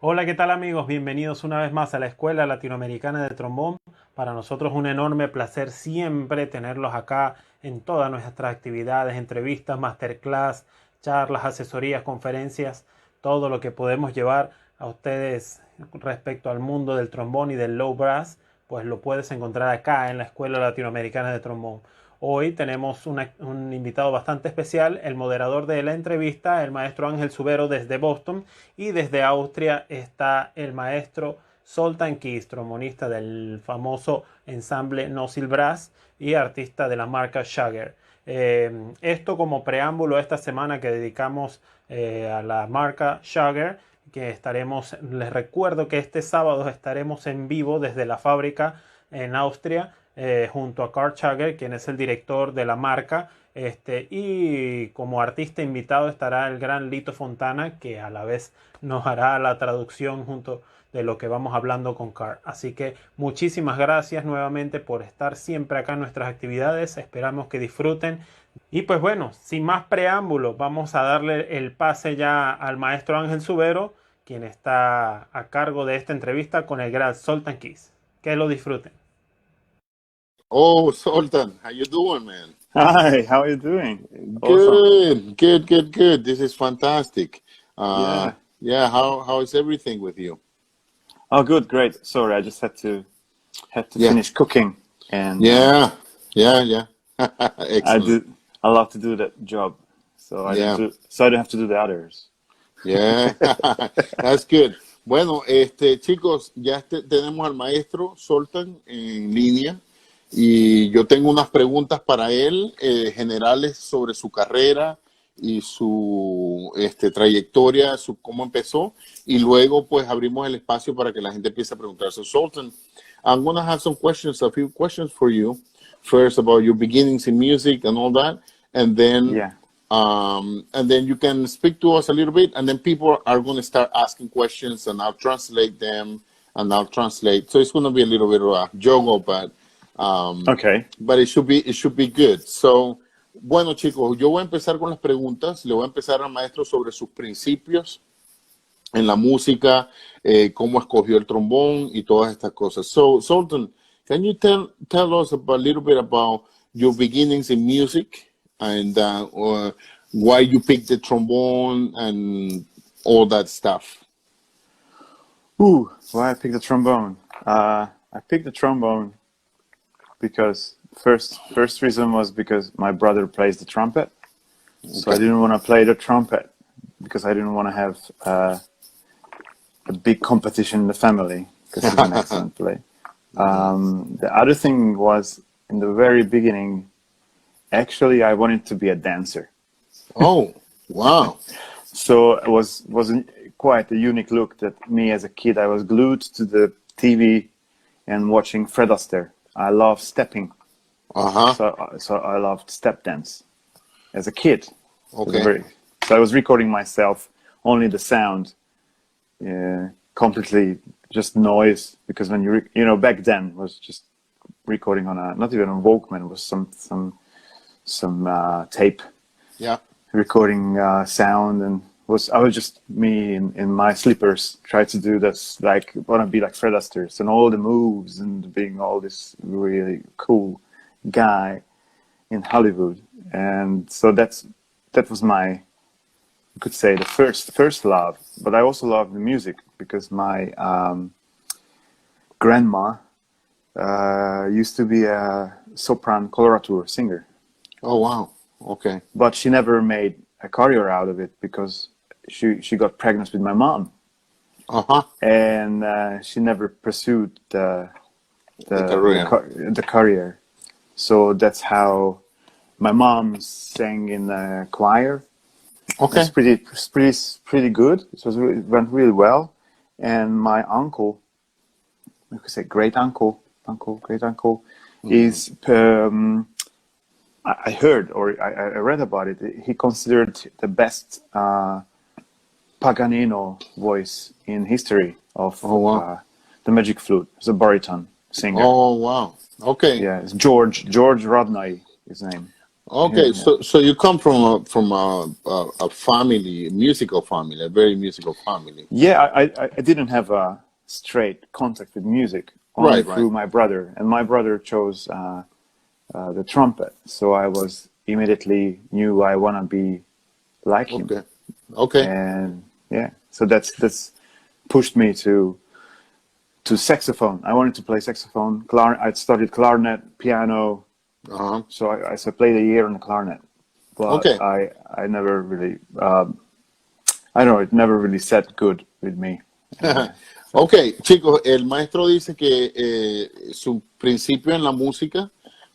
Hola, ¿qué tal amigos? Bienvenidos una vez más a la Escuela Latinoamericana de Trombón. Para nosotros un enorme placer siempre tenerlos acá en todas nuestras actividades, entrevistas, masterclass, charlas, asesorías, conferencias, todo lo que podemos llevar a ustedes respecto al mundo del trombón y del low brass, pues lo puedes encontrar acá en la Escuela Latinoamericana de Trombón. Hoy tenemos un invitado bastante especial, el moderador de la entrevista, el maestro Ángel Subero desde Boston, y desde Austria está el maestro ZOLTAN, trombonista del famoso ensamble Nosil Brass y artista de la marca Jagger. Esto como preámbulo a esta semana que dedicamos a la marca Jagger, que les recuerdo que este sábado estaremos en vivo desde la fábrica en Austria, junto a Carl Jagger, quien es el director de la marca, y como artista invitado estará el gran Lito Fontana, que a la vez nos hará la traducción junto de lo que vamos hablando con Carl. Así que muchísimas gracias nuevamente por estar siempre acá en nuestras actividades. Esperamos que disfruten. Y pues bueno, sin más preámbulos, vamos a darle el pase ya al maestro Ángel Subero, quien está a cargo de esta entrevista con el gran Zoltan Keys. Que lo disfruten. Oh, Sultan, how you doing, man? Hi, how are you doing? Awesome. Good. This is fantastic. Yeah. Yeah. How is everything with you? Oh, good, great. Sorry, I just had to Yeah, finish cooking, and yeah. I Excellent. do. I love to do that job, Yeah, so I don't have to do the others. yeah. That's good. Bueno, chicos, ya tenemos al maestro Sultan en línea y yo tengo unas preguntas para él, generales sobre su carrera y su trayectoria, cómo empezó, y luego pues abrimos el espacio para que la gente empiece a preguntar. So, Sultan, I'm going to have a few questions for you. First about your beginnings in music and all that, and then Yeah. you can speak to us a little bit, and then people are going to start asking questions, and I'll translate them, and I'll translate. So it's going to be a little bit of a juggle, Okay. but it should be good. So, bueno, chicos, yo voy a empezar con las preguntas. Le voy a empezar al maestro sobre sus principios en la música, cómo escogió el trombón y todas estas cosas. So, Sultan, can you tell us a little bit about your beginnings in music and or why you picked the trombone and all that stuff? Ooh, why I picked the trombone? I picked the trombone because first reason was because my brother plays the trumpet, so I Okay. didn't want to play the trumpet because I didn't want to have a big competition in the family because he's an excellent player. The other thing was in the very beginning, actually, I wanted to be a dancer. Oh, wow. So it wasn't quite a unique look that me as a kid, I was glued to the TV and watching Fred Astaire. I love stepping, Uh-huh. so I loved step dance as a kid. Okay. So I was recording myself, only the sound, completely just noise, because when back then was just recording on not even a Walkman, it was some tape Yeah. recording sound, and I was just me in my slippers try to do this, like want to be like Fred Astaire and all the moves and being all this really cool guy in Hollywood. And so that was my, you could say, the first love. But I also love the music because my grandma used to be a sopran coloratura singer, Oh, wow. Okay. but she never made a career out of it because she got pregnant with my mom, Uh-huh. and she never pursued The career. the career. So that's how my mom sang in the choir. Okay. It's pretty good. It went really well. And my uncle, we could say great uncle, is I heard or I read about it. He considered the best Paganino voice in history of Oh, wow. the magic flute. He's a baritone singer. Oh, wow. Okay. Yeah, it's George Rodney, his name. Okay, so you come from a family, musical family, a very musical family. Yeah, I didn't have a straight contact with music, only Right, right. through my brother. And my brother chose the trumpet. So I was immediately knew I want to be like him. Okay, okay. And yeah, so that's pushed me to saxophone. I wanted to play saxophone. I studied clarinet, piano. Uh-huh. So I played a year on the clarinet. But Okay. I never really, I don't know, it never really sat good with me. Ok, chicos, el maestro dice que su principio en la música,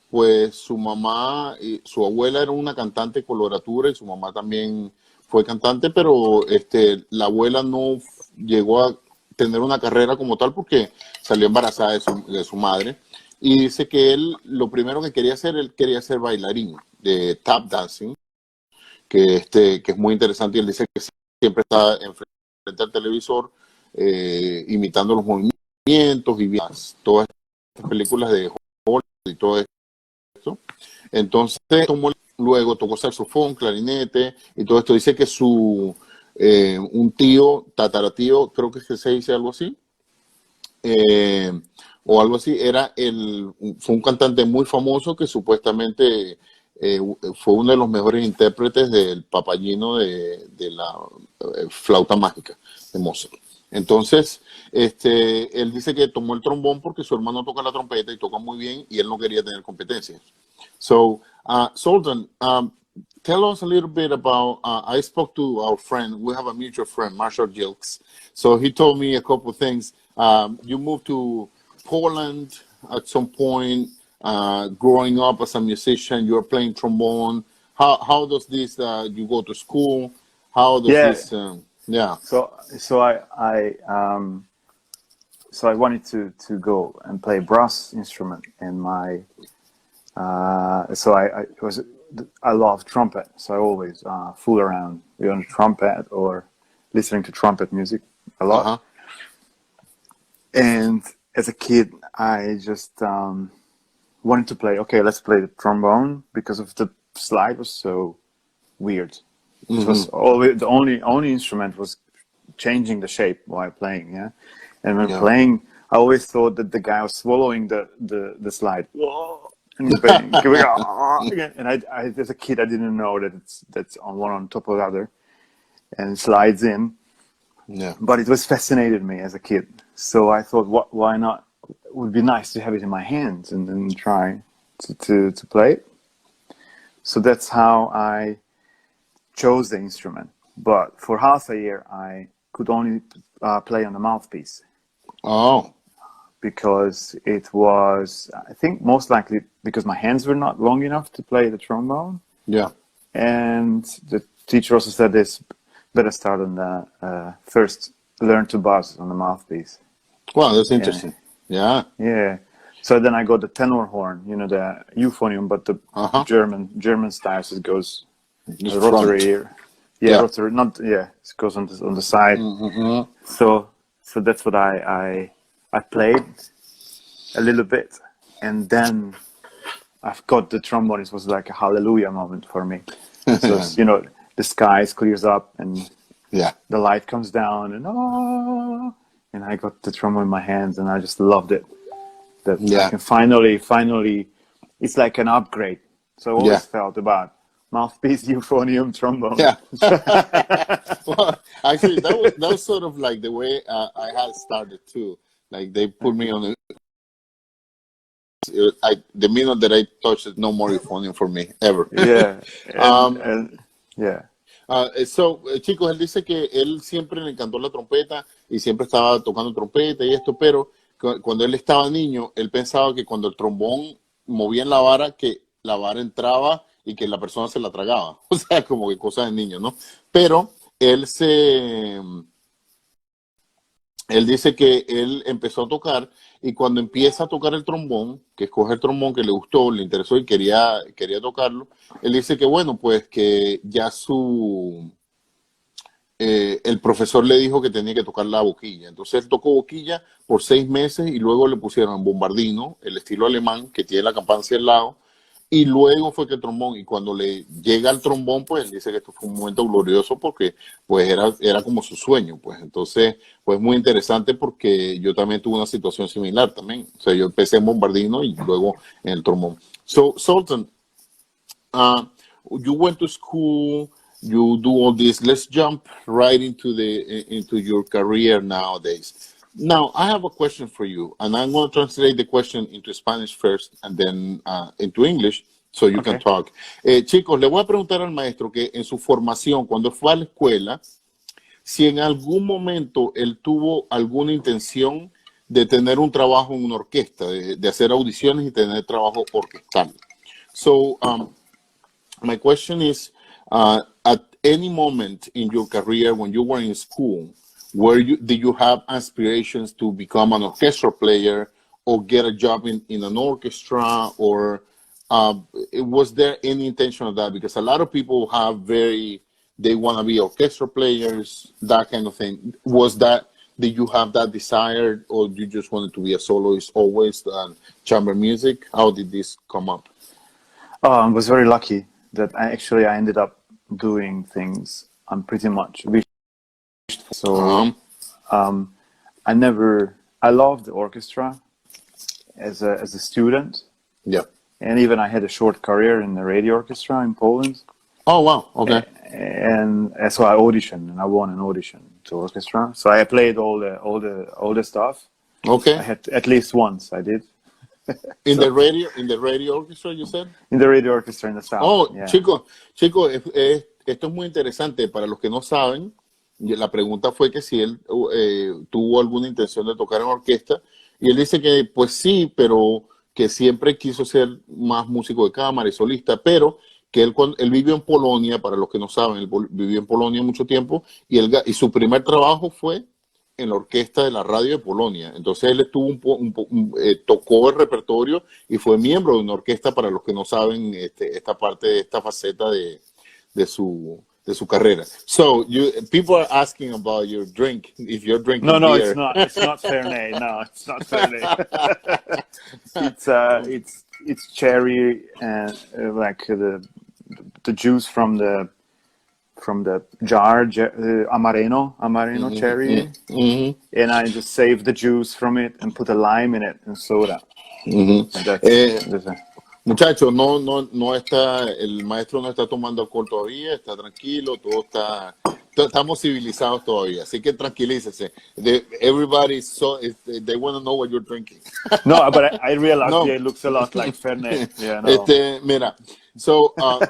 pues su mamá y su abuela era una cantante coloratura y su mamá también fue cantante, pero la abuela no llegó a tener una carrera como tal porque salió embarazada de su madre. Y dice que él, lo primero que quería hacer, él quería ser bailarín de tap dancing, que es muy interesante. Y él dice que siempre está frente al televisor imitando los movimientos y todas estas películas de Hollywood y todo esto. Entonces, luego tocó saxofón, clarinete y todo esto. Dice que un tío, tataratío, creo que se dice algo así, o algo así, fue un cantante muy famoso que supuestamente fue uno de los mejores intérpretes del papagino de la flauta mágica de Mozart. Entonces, él dice que tomó el trombón porque su hermano toca la trompeta y toca muy bien y él no quería tener competencias. So, Zoltan, tell us a little bit about, I spoke to our friend, we have a mutual friend, Marshall Gilks. So he told me a couple of things. You moved to Poland at some point, growing up as a musician, you were playing trombone. How does this, you go to school? How does this, yeah. So I wanted to go and play brass instrument in my, I love trumpet. So I always fool around on the trumpet or listening to trumpet music a lot. Uh-huh. And as a kid, I just wanted to play, okay, let's play the trombone because of the slide was so weird. Mm-hmm. It was always, the only instrument was changing the shape while playing, yeah. And when playing, I always thought that the guy was swallowing the slide. And and I, as a kid, I didn't know that that's on one on top of the other, and it slides in. Yeah. But it was fascinated me as a kid. So I thought, why not? It would be nice to have it in my hands and try to play it. So that's how I chose the instrument. But for half a year, I could only play on the mouthpiece. Oh. Because it was, I think, most likely because my hands were not long enough to play the trombone. Yeah. And the teacher also said this, better start on the first, learn to buzz on the mouthpiece. Wow, that's interesting. Yeah. Yeah. So then I got the tenor horn, the euphonium, but the German style, so it goes the rotary ear. Yeah, rotary, it goes on the side. Mm-hmm. So that's what I played a little bit, and then I've got the trombone. It was like a hallelujah moment for me. So the skies clears up and the light comes down and I got the trombone in my hands and I just loved it. That I can finally, it's like an upgrade. So I always felt about mouthpiece, euphonium, trombone. Yeah. Well, actually, that was sort of like the way I had started too. Like they put me on the minute that I touched it, no more euphonium for me ever. Yeah. Chicos, él dice que él siempre le encantó la trompeta y siempre estaba tocando trompeta y esto, pero cuando él estaba niño, él pensaba que cuando el trombón movía en la vara, que la vara entraba y que la persona se la tragaba. O sea, como que cosas de niño, ¿no? Pero él dice que él empezó a tocar y cuando empieza a tocar el trombón, que escoge el trombón que le gustó, le interesó y quería tocarlo, él dice que bueno, pues que ya el profesor le dijo que tenía que tocar la boquilla. Entonces él tocó boquilla por 6 meses y luego le pusieron bombardino, el estilo alemán que tiene la campana hacia el lado, y luego fue que el trombón, y cuando le llega el trombón, pues él dice que esto fue un momento glorioso porque pues era como su sueño, pues entonces pues muy interesante porque yo también tuve una situación similar también, o sea, yo empecé en bombardino y luego en el trombón. So, Sultan, you went to school, you do all this. Let's jump right into your career nowadays. Now, I have a question for you, and I'm going to translate the question into Spanish first and then into English, so you can talk. Chicos, le voy a preguntar al maestro que en su formación, cuando fue a la escuela, si en algún momento él tuvo alguna intención de tener un trabajo en una orquesta, de hacer audiciones y tener trabajo orquestal. So, my question is, at any moment in your career when you were in school, did you have aspirations to become an orchestra player or get a job in an orchestra, or was there any intention of that? Because a lot of people they want to be orchestra players, that kind of thing. Did you have that desire, or you just wanted to be a soloist always and chamber music? How did this come up? I was very lucky that I ended up doing things I'm pretty much wished for. So I loved the orchestra as a student. Yeah. And even I had a short career in the radio orchestra in Poland. Oh, wow. Okay. And so I auditioned, and I won an audition to orchestra. So I played all the stuff. Okay. I had at least once I did. In the radio orchestra, you said? In the radio orchestra in the South. Oh, yeah. chicos, esto es muy interesante. Para los que no saben, la pregunta fue que si él tuvo alguna intención de tocar en orquesta, y él dice que pues sí, pero que siempre quiso ser más músico de cámara y solista, pero que él vivió en Polonia. Para los que no saben, él vivió en Polonia mucho tiempo, y su primer trabajo fue en la orquesta de la radio de Polonia. Entonces él tocó el repertorio y fue miembro de una orquesta, para los que no saben esta faceta de su carrera. So people are asking about your drink, if you're drinking No, beer. it's not Fernet. No, it's not Fernet. It's cherry and like the juice from the jar, Amareno cherry, and I just saved the juice from it and put a lime in it and soda. Muchachos, el maestro no está tomando alcohol todavía, está tranquilo, estamos civilizados todavía, así que tranquilícese. Everybody, they want to know what you're drinking. No, but I realized it looks a lot like Fernet. Yeah, no. Mira,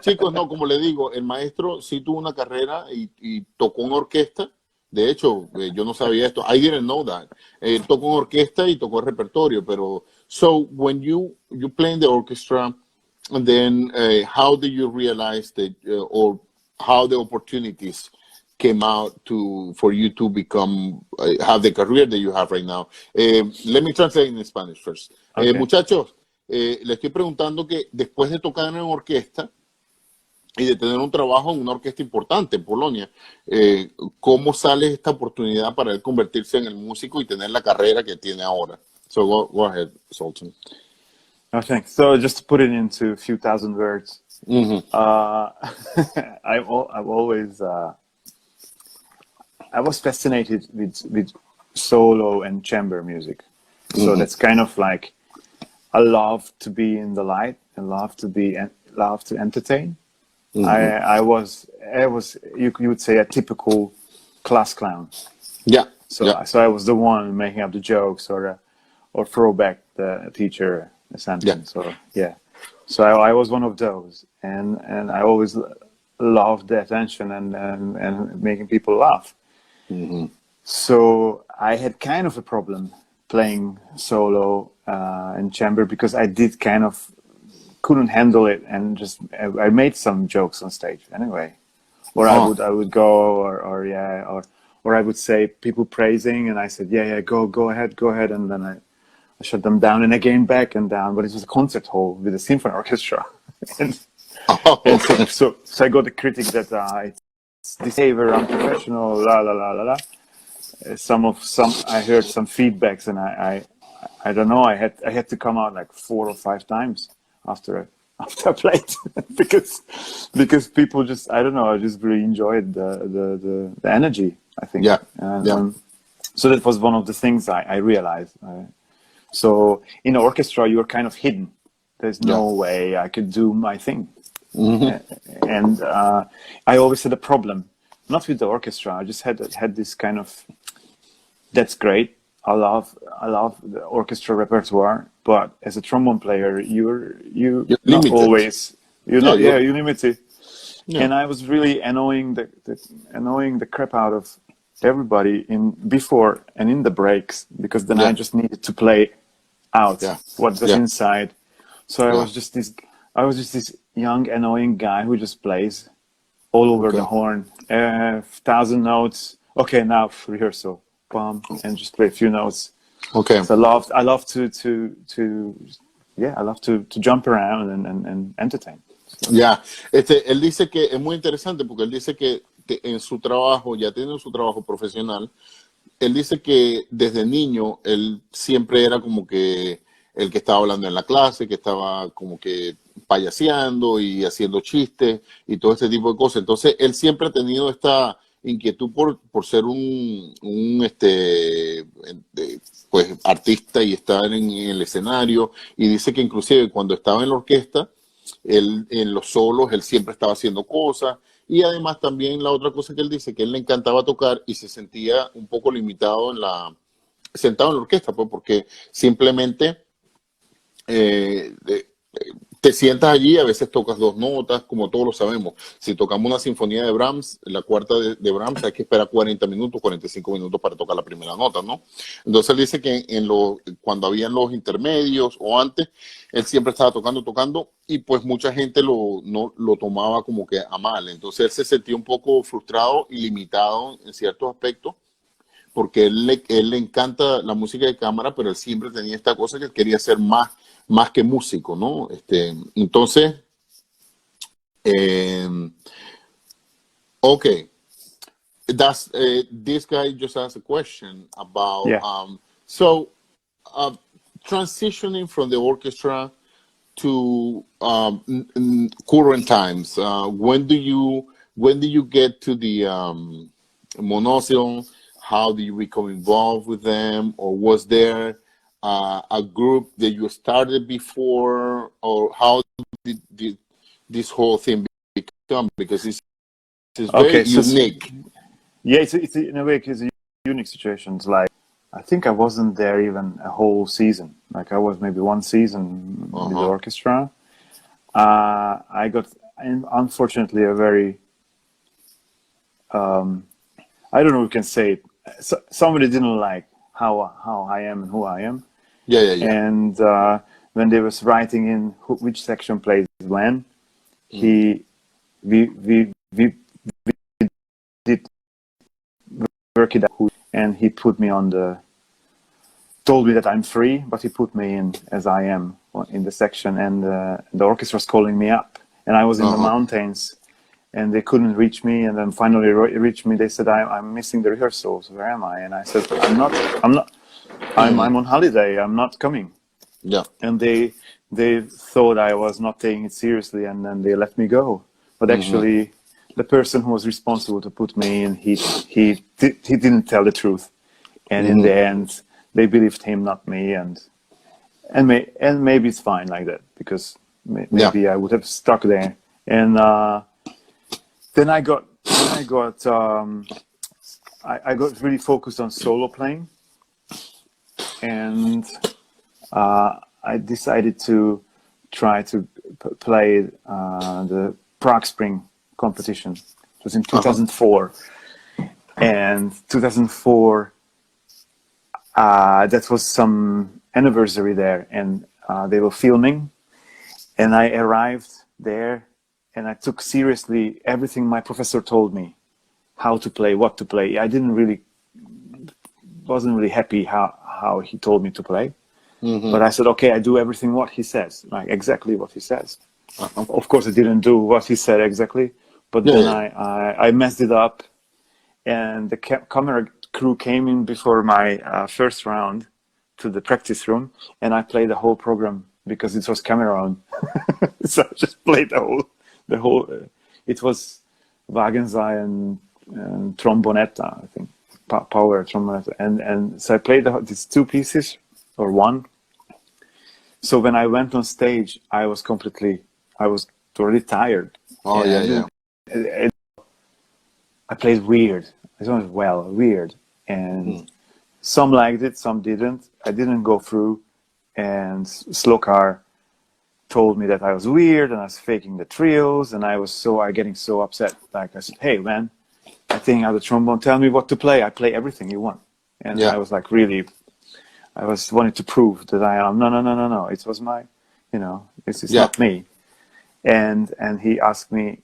chicos, no, como le digo, el maestro sí tuvo una carrera y tocó en orquesta. De hecho, yo no sabía esto. I didn't know that. Tocó en orquesta y tocó el repertorio, pero so when you play in the orchestra, and then how did you realize that, or how the opportunities came out for you to become have the career that you have right now? Let me translate in Spanish first. Okay. Muchachos, le estoy preguntando que después de tocar en orquesta y de tener un trabajo en una orquesta importante en Polonia, ¿cómo sale esta oportunidad para él convertirse en el músico y tener la carrera que tiene ahora? So go ahead, Sultan. No, thanks. So just to put it into a few thousand words, I was fascinated with solo and chamber music. So that's kind of like, I love to be in the light and love to entertain. I was you would say a typical class clown. Yeah. So I was the one making up the jokes or throw back the teacher sentence. So I was one of those, and I always loved the attention and making people laugh. So I had kind of a problem playing solo and chamber, because I did kind of couldn't handle it, and just I made some jokes on stage anyway, or I would go or I would say people praising, and I said go ahead, and then I shut them down, and I came back and down. But it was a concert hall with a symphony orchestra, and so I got the critic that it's behavior, unprofessional, la la la la la. I heard some feedbacks, and I don't know. I had to come out like 4 or 5 times after after I played because people just, I don't know, I just really enjoyed the energy, I think. Yeah. So that was one of the things I realized. So in the orchestra, you're kind of hidden. There's no way I could do my thing. And I always had a problem, not with the orchestra. I just had this kind of, that's great. I love the orchestra repertoire, but as a trombone player, you're not limited. Always. You're not. Yeah, you're limited. Yeah. And I was really annoying the crap out of everybody before and in the breaks, because then I just needed to play out what was inside. So I was just this young annoying guy who just plays all over the horn, 1,000 notes. Okay, now rehearsal, and just play a few notes. Okay. So I love to jump around and entertain. Ya, él dice que es muy interesante porque él dice que en su trabajo, ya tiene su trabajo profesional, él dice que desde niño él siempre era como que el que estaba hablando en la clase, que estaba como que payaseando y haciendo chistes y todo este tipo de cosas. Entonces él siempre ha tenido esta inquietud por ser un pues artista y estar en el escenario, y dice que inclusive cuando estaba en la orquesta, él, en los solos, él siempre estaba haciendo cosas. Y además también la otra cosa que él dice, que él le encantaba tocar y se sentía un poco limitado sentado en la orquesta, pues, porque simplemente te sientas allí, a veces tocas dos notas, como todos lo sabemos. Si tocamos una sinfonía de Brahms, la cuarta de Brahms, hay que esperar 40 minutos, 45 minutos para tocar la primera nota, ¿no? Entonces él dice que cuando habían los intermedios o antes, él siempre estaba tocando, y pues mucha gente no lo tomaba como que a mal. Entonces él se sentía un poco frustrado y limitado en ciertos aspectos, porque él le encanta la música de cámara, pero él siempre tenía esta cosa que él quería ser más que músico, ¿no? Entonces, okay, this guy just asked a question about transitioning from the orchestra to current times. When do you get to the Monosil? How do you become involved with them, or was there a group that you started before, or how did this whole thing become? Because it's very unique. Yeah, it's in a way, it's a unique situation. It's like, I think I wasn't there even a whole season. Like I was maybe one season with the orchestra. I got, unfortunately, a very, I don't know if we can say it. Somebody didn't like how I am and who I am. Yeah. And when they was writing in which section plays when, we did work it out, and he put me told me that I'm free, but he put me in as I am in the section, and the orchestra was calling me up, and I was in the mountains, and they couldn't reach me, and then finally reached me. They said, I'm missing the rehearsals. Where am I? And I said, I'm on holiday. I'm not coming. Yeah. And they thought I was not taking it seriously, and then they let me go. But actually, the person who was responsible to put me in, he didn't tell the truth. And in the end, they believed him, not me. And maybe it's fine like that, because maybe I would have stuck there. And then I got really focused on solo playing, and I decided to try to play the Prague Spring competition. It was in 2004, and 2004 that was some anniversary there, and they were filming, and I arrived there. And I took seriously everything my professor told me, how to play, what to play. I wasn't really happy how he told me to play. But I said, okay, I do everything what he says, like exactly what he says. Of course, I didn't do what he said exactly, but then I messed it up. And the camera crew came in before my first round to the practice room, and I played the whole program because it was camera on. So I just played the whole. It was Wagenseil and Trombonetta, I think, power Trombonetta, and so I played these two pieces or one. So when I went on stage, I was totally tired. Oh, yeah. I played weird. I don't know, weird, and some liked it, some didn't. I didn't go through, and Slokar told me that I was weird and I was faking the trios, and I getting so upset. Like I said, "Hey man, I think I'm the trombone. Tell me what to play. I play everything you want." And I was like, really, I was wanting to prove that I am. No. It was my, this is not me. And he asked me,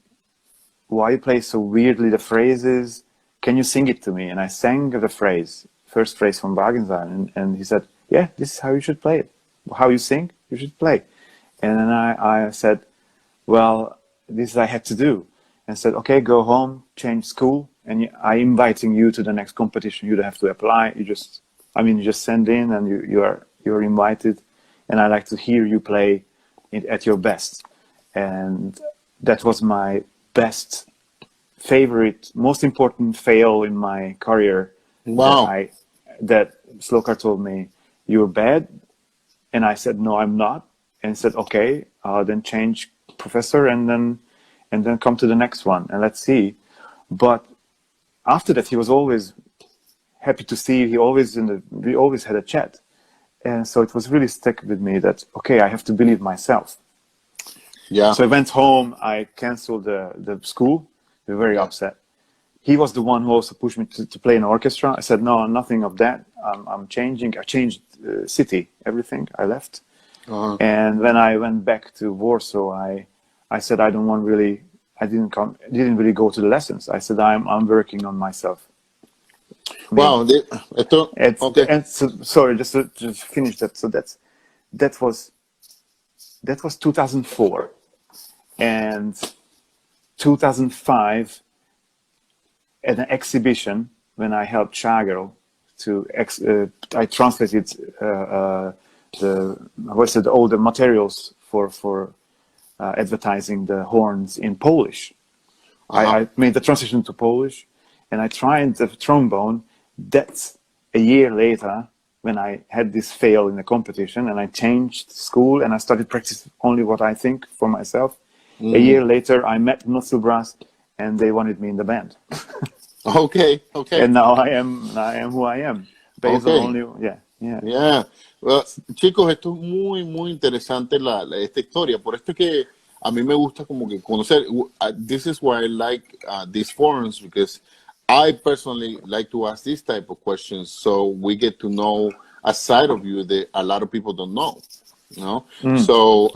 why you play so weirdly the phrases? Can you sing it to me? And I sang the first phrase from Wagenseil, and he said, yeah, this is how you should play it. How you sing, you should play. And then I said, well, this I had to do. And said, okay, go home, change school, and I'm inviting you to the next competition. You don't have to apply. You just send in, and you're invited. And I like to hear you play at your best. And that was my best, favorite, most important fail in my career. Wow. That Slokar told me, you're bad. And I said, no, I'm not. And said, okay, then change professor and then come to the next one and let's see. But after that, he was always happy to see. We always had a chat. And so it was really stuck with me that, okay, I have to believe myself. Yeah. So I went home, I canceled the school. They were very upset. He was the one who also pushed me to play in orchestra. I said, no, nothing of that. I'm changing. I changed city, everything. I left. And when I went back to Warsaw, I said, I didn't really go to the lessons. I said, I'm working on myself. Wow. Okay. And so, sorry, just to finish that. So that was 2004. And 2005, at an exhibition, when I helped Chagarl I translated all the materials for advertising the horns in Polish. I made the transition to Polish, and I tried the trombone. That's a year later when I had this fail in the competition, and I changed school and I started practicing only what I think for myself. A year later, I met Nozzle Brass, and they wanted me in the band. Okay. And now I am who I am. Based on only, Yeah. Well, chicos, esto es muy, muy interesante esta historia. Por esto es que a mí me gusta como que conocer. This is why I like these forums, because I personally like to ask this type of questions, so we get to know a side of you that a lot of people don't know. So,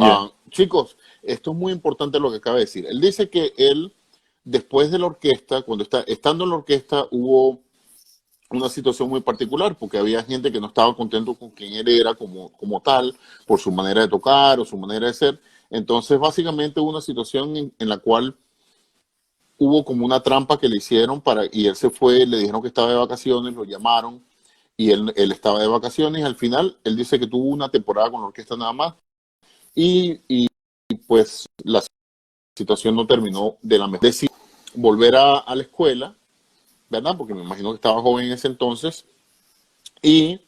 chicos, esto es muy importante lo que acaba de decir. Él dice que él, después de la orquesta, estando en la orquesta, hubo una situación muy particular, porque había gente que no estaba contento con quién él era como tal, por su manera de tocar o su manera de ser. Entonces, básicamente hubo una situación en la cual hubo como una trampa que le hicieron y él se fue, le dijeron que estaba de vacaciones, lo llamaron y él estaba de vacaciones. Al final, él dice que tuvo una temporada con la orquesta nada más y pues la situación no terminó de la mejor. Decidió volver a la escuela, ¿verdad? Porque me imagino que estaba joven en ese entonces. Y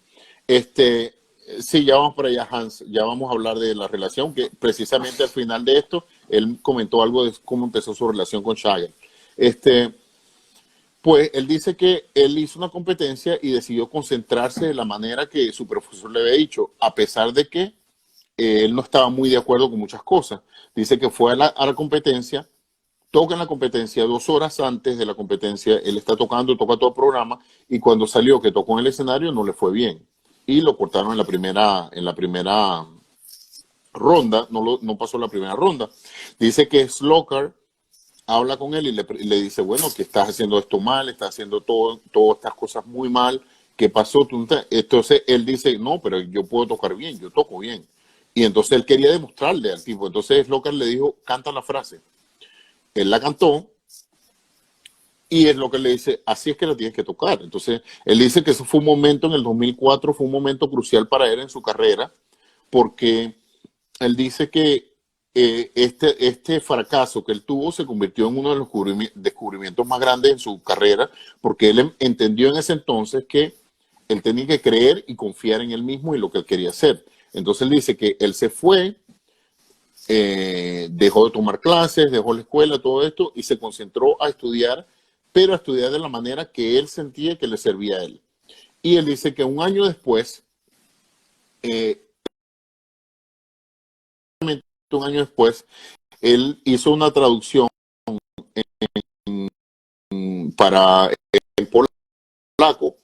sí, ya vamos para allá, Hans, ya vamos a hablar de la relación, que precisamente al final de esto, él comentó algo de cómo empezó su relación con Chagarl. Pues él dice que él hizo una competencia y decidió concentrarse de la manera que su profesor le había dicho, a pesar de que él no estaba muy de acuerdo con muchas cosas. Dice que fue a la competencia, toca en la competencia, 2 horas antes de la competencia, él está tocando, toca todo el programa, y cuando salió que tocó en el escenario no le fue bien. Y lo cortaron en la primera ronda, no pasó la primera ronda. Dice que Slokar habla con él y le dice, bueno, que estás haciendo esto mal, estás haciendo todas estas cosas muy mal, ¿qué pasó? Entonces él dice, no, pero yo puedo tocar bien, yo toco bien. Y entonces él quería demostrarle al tipo. Entonces Slokar le dijo, canta la frase. Él la cantó y es lo que le dice, así es que la tienes que tocar. Entonces él dice que eso fue un momento en el 2004, fue un momento crucial para él en su carrera, porque él dice que este fracaso que él tuvo se convirtió en uno de los descubrimientos más grandes en su carrera, porque él entendió en ese entonces que él tenía que creer y confiar en él mismo y lo que él quería hacer. Entonces él dice que él se fue, dejó de tomar clases, dejó la escuela, todo esto, y se concentró a estudiar, pero a estudiar de la manera que él sentía que le servía a él. Y él dice que un año después, él hizo una traducción para el polaco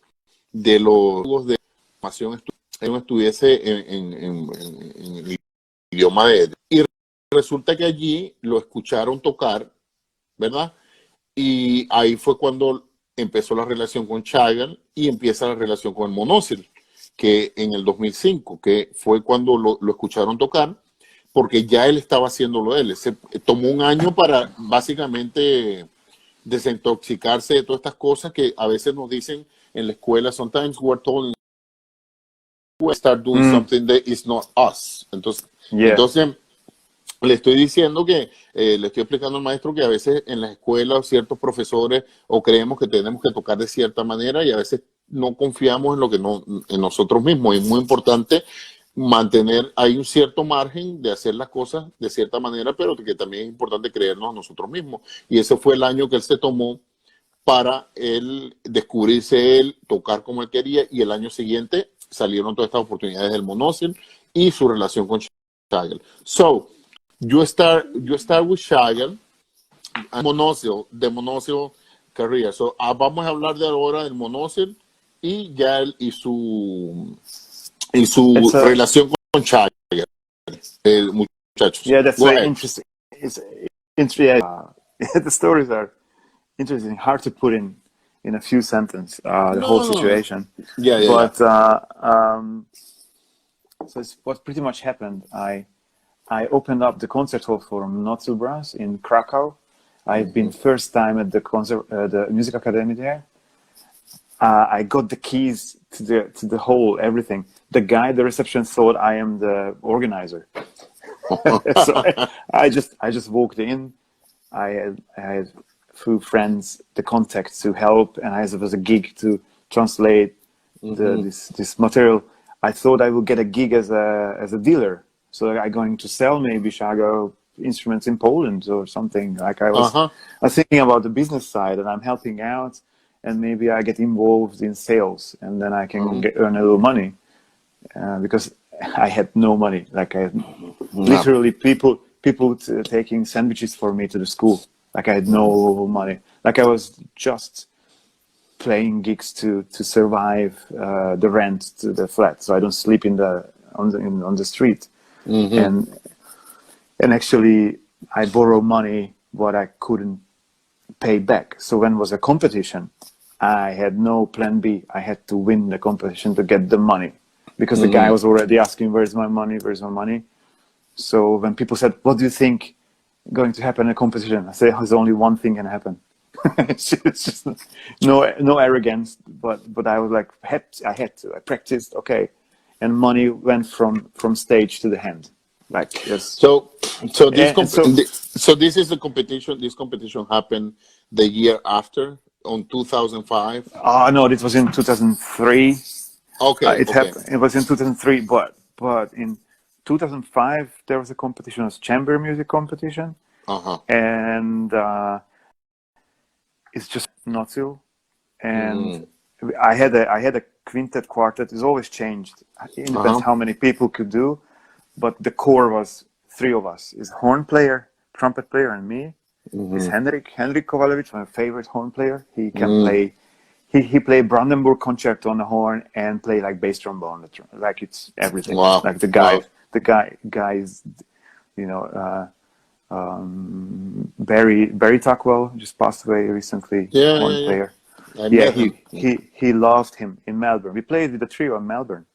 de los de formación estuviese en el idioma de él. Y resulta que allí lo escucharon tocar, ¿verdad? Y ahí fue cuando empezó la relación con Chagall y empieza la relación con el Monósil, que en el 2005, que fue cuando lo escucharon tocar, porque ya él estaba haciéndolo él. Se tomó un año para básicamente desintoxicarse de todas estas cosas que a veces nos dicen en la escuela. Sometimes we're told we start doing something that is not us. Entonces le estoy diciendo que, le estoy explicando al maestro que a veces en las escuelas ciertos profesores o creemos que tenemos que tocar de cierta manera y a veces no confiamos en lo que no, en nosotros mismos. Es muy importante mantener, hay un cierto margen de hacer las cosas de cierta manera, pero que también es importante creernos a nosotros mismos. Y ese fue el año que él se tomó para él descubrirse él, tocar como él quería, y el año siguiente salieron todas estas oportunidades del Monósil y su relación con Chagall. So, you start with Chagall, the Monósil career. So, vamos a hablar de ahora del Monósil y ya él y su relación con Chagall, muchachos. Yeah, that's very interesting. It's interesting. The stories are interesting, hard to put in a few sentences, the whole situation. But so it's what pretty much happened. I opened up the concert hall for Monósil Brass in Krakow. I've been first time at the music academy there. I got the keys to the hall, everything. The receptionist thought I am the organizer. So I just walked in. I had through friends the contacts to help, and I was a gig to translate this material. I thought I would get a gig as a dealer, so I'm going to sell maybe Chagall instruments in Poland or something. Like I was thinking about the business side, and I'm helping out, and maybe I get involved in sales, and then I can earn a little money, because I had no money. Like I literally people taking sandwiches for me to the school. Like I had no money. Like I was just playing gigs to survive the rent to the flat, so I don't sleep on the street. And actually I borrow money what I couldn't pay back. So when was a competition, I had no plan B. I had to win the competition to get the money, because the guy was already asking, "Where's my money? Where's my money?" So when people said, "What do you think going to happen in a competition?" I say, "There's only one thing can happen." It's just no arrogance, but I was like, I had to. I practiced, okay, and money went from stage to the hand, like yes. So this is the competition. This competition happened the year after, on 2005. No, this was in 2003. Okay, happened. It was in 2003, but in 2005 there was a competition, a chamber music competition, and it's just Monósil, and I had a quintet quartet. It's always changed. It depends how many people could do, but the core was three of us: is horn player, trumpet player, and me. Is Henrik Kovalevich, my favorite horn player. He can play. He played Brandenburg Concerto on the horn and play like bass trombone. Like it's everything. Wow. Like the guy is, you know, Barry Tuckwell just passed away recently. Horn player. He loved him in Melbourne. We played with the trio in Melbourne.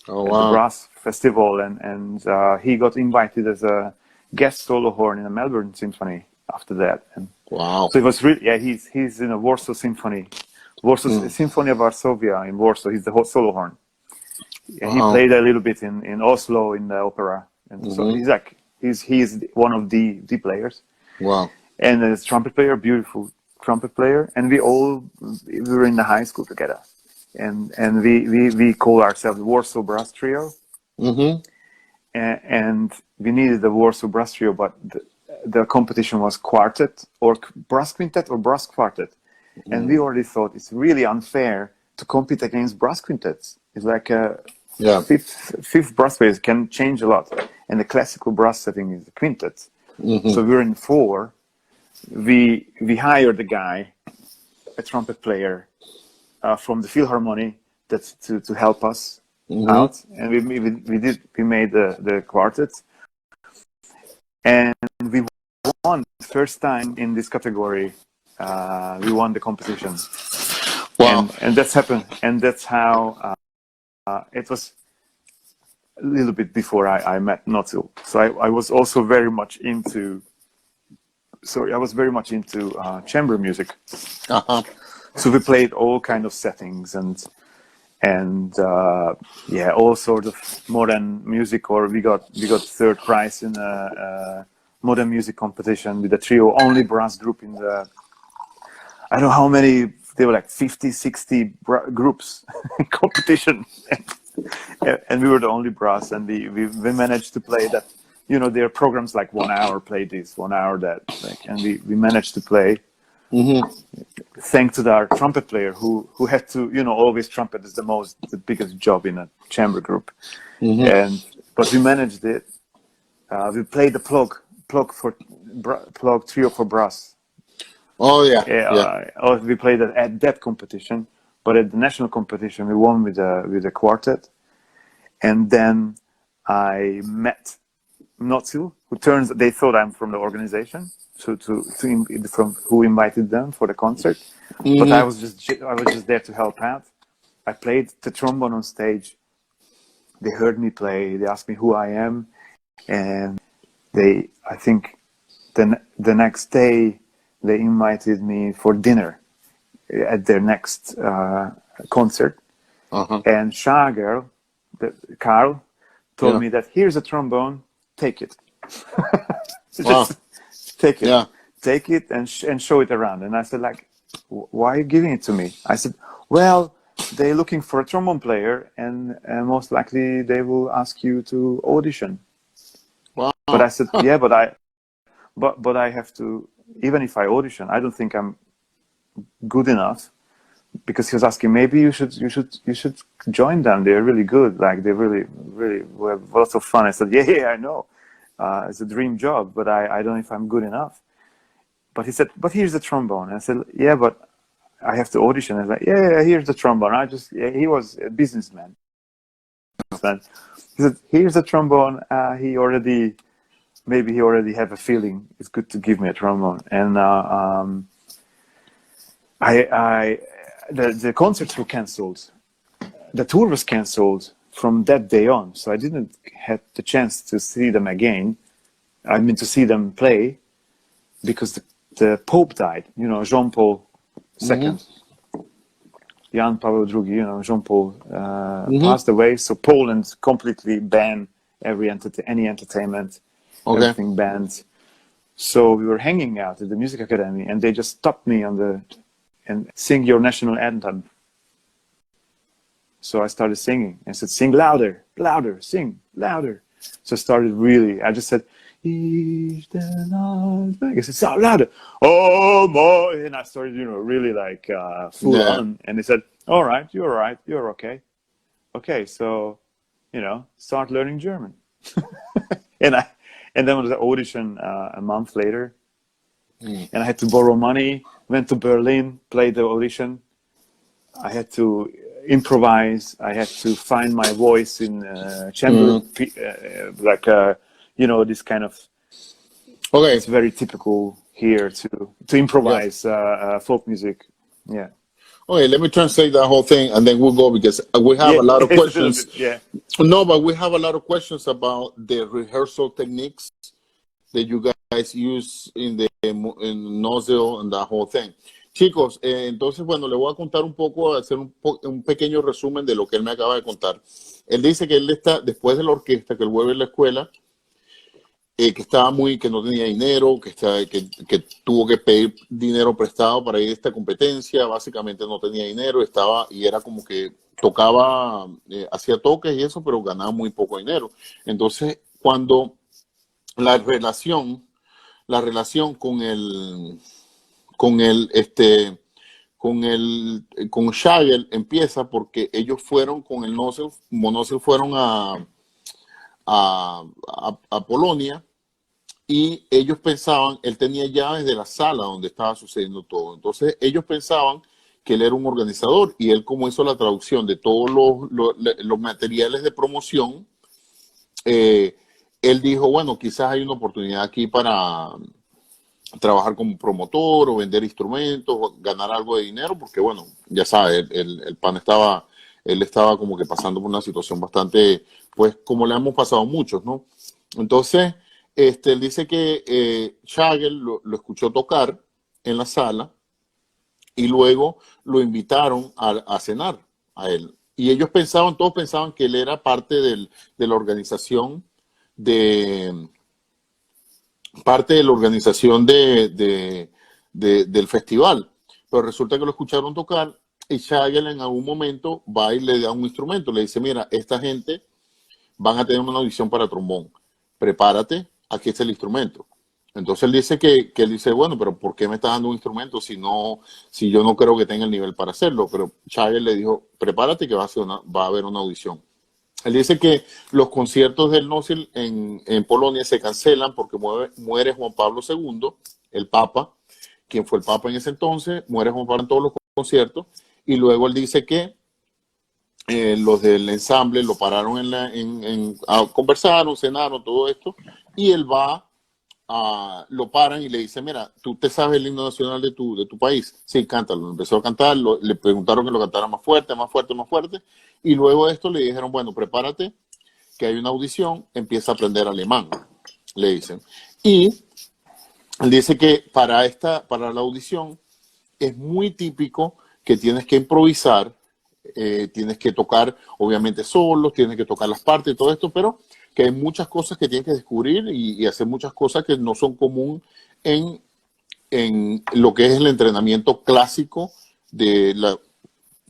Oh, at wow. the Brass Festival, and he got invited as a guest solo horn in the Melbourne Symphony after that. And wow. So it was really, he's in a Warsaw Symphony. Symphony of Varsovia in Warsaw. He's the solo horn. And he played a little bit in Oslo in the opera And so he's one of the players. Wow. And a trumpet player, beautiful trumpet player, and we were in the high school together, and we call ourselves the Warsaw Brass Trio, and we needed the Warsaw Brass Trio, but the competition was quartet or brass quintet or brass quartet, and we already thought it's really unfair to compete against brass quintets. It's like fifth brass players can change a lot, and the classical brass setting is the quintet. So we were in 4. We hired a guy, a trumpet player from the Philharmonic, to help us out, and we made the quartet, and we won the first time in this category. We won the competition. Wow. And that's happened, and that's how it was a little bit before I met Notsil. So I was also very much into. I was very much into chamber music. So we played all kind of settings and all sort of modern music. Or we got 3rd prize in a modern music competition with a trio, only brass group in the. I don't know how many. There were like 50, 60 groups in competition, and we were the only brass, and we managed to play that. You know, there are programs like 1 hour play this, 1 hour that, and we managed to play. Thanks to our trumpet player who had to, always trumpet is the biggest job in a chamber group. But we managed it. We played the plug trio for brass. Oh yeah. We played it at that competition, but at the national competition we won with a quartet, and then I met Notsil, they thought I'm from the organization, from who invited them for the concert, but I was just there to help out. I played the trombone on stage. They heard me play. They asked me who I am, and I think the next day they invited me for dinner at their next concert. And Schager, Carl, told me that here's a trombone. Take it. Just take it. Yeah. Take it and show it around. And I said, like, why are you giving it to me? I said, well, they're looking for a trombone player, and most likely they will ask you to audition. Wow. But I said, yeah, but I have to. Even if I audition, I don't think I'm good enough, because he was asking, maybe you should join them. They're really good. Like, they really we have lots of fun. I said, yeah, I know. It's a dream job, but I don't know if I'm good enough. But he said, but here's the trombone. And I said, yeah, but I have to audition. I was like, yeah, here's the trombone. He was a businessman. He said, here's the trombone. Maybe he already have a feeling it's good to give me a trombone. And the concerts were cancelled. The tour was cancelled from that day on, so I didn't have the chance to see them again. I mean, to see them play, because the Pope died. Jean Paul II, Jan Pavel II. Jean Paul passed away, so Poland completely banned any entertainment, everything banned. So we were hanging out at the music academy, and they just stopped me and sing your national anthem. So I started singing. I said, sing louder, sing louder. So I just said, I said, so louder. Oh, my. And I started, really like full on. And they said, all right, you're okay. Okay, so, start learning German. and then was the audition a month later. And I had to borrow money, went to Berlin, played the audition. I had to improvise. I had to find my voice in chamber, this kind of. Okay, it's very typical here to improvise folk music. Yeah. Okay, let me translate that whole thing, and then we'll go, because we have a lot of questions. No, but we have a lot of questions about the rehearsal techniques that you guys use in Notsil and that whole thing. Chicos, entonces, bueno, le voy a contar un poco, hacer un pequeño resumen de lo que él me acaba de contar. Él dice que él está, después de la orquesta, que él vuelve a la escuela, que no tenía dinero, que tuvo que pedir dinero prestado para ir a esta competencia, básicamente no tenía dinero, y era como que tocaba, hacía toques y eso, pero ganaba muy poco dinero. Entonces, cuando la relación con Shagel empieza porque ellos fueron con el Monosel fueron a Polonia, y ellos pensaban, él tenía llaves de la sala donde estaba sucediendo todo. Entonces ellos pensaban que él era un organizador, y él, como hizo la traducción de todos los materiales de promoción, él dijo, bueno, quizás hay una oportunidad aquí para trabajar como promotor o vender instrumentos o ganar algo de dinero, porque bueno, ya sabes, el pan él estaba como que pasando por una situación bastante, pues como le hemos pasado muchos, ¿no? Entonces, él dice que Shagel lo escuchó tocar en la sala, y luego lo invitaron a cenar a él. Y todos pensaban que él era parte de la organización de del festival, pero resulta que lo escucharon tocar, y Shagel en algún momento va y le da un instrumento, le dice, mira, esta gente van a tener una audición para trombón, prepárate, aquí está el instrumento. Entonces él dice él dice, bueno, pero ¿por qué me estás dando un instrumento si yo no creo que tenga el nivel para hacerlo? Pero Shagel le dijo, prepárate que va a haber una audición. Él dice que los conciertos del Nocil en Polonia se cancelan porque muere Juan Pablo II, el Papa, quien fue el Papa en ese entonces. Muere Juan Pablo en todos los conciertos, y luego él dice que los del ensamble lo pararon conversaron, cenaron, todo esto, y él lo paran y le dice, mira, ¿tú te sabes el himno nacional de tu país? Sí, cántalo. Empezó a cantar, le preguntaron que lo cantara más fuerte, más fuerte, más fuerte, y luego de esto le dijeron, bueno, prepárate, que hay una audición, empieza a aprender alemán, le dicen. Y él dice que para la audición es muy típico que tienes que improvisar, tienes que tocar, obviamente, solos, tienes que tocar las partes y todo esto, pero que hay muchas cosas que tienes que descubrir y hacer muchas cosas que no son común en lo que es el entrenamiento clásico de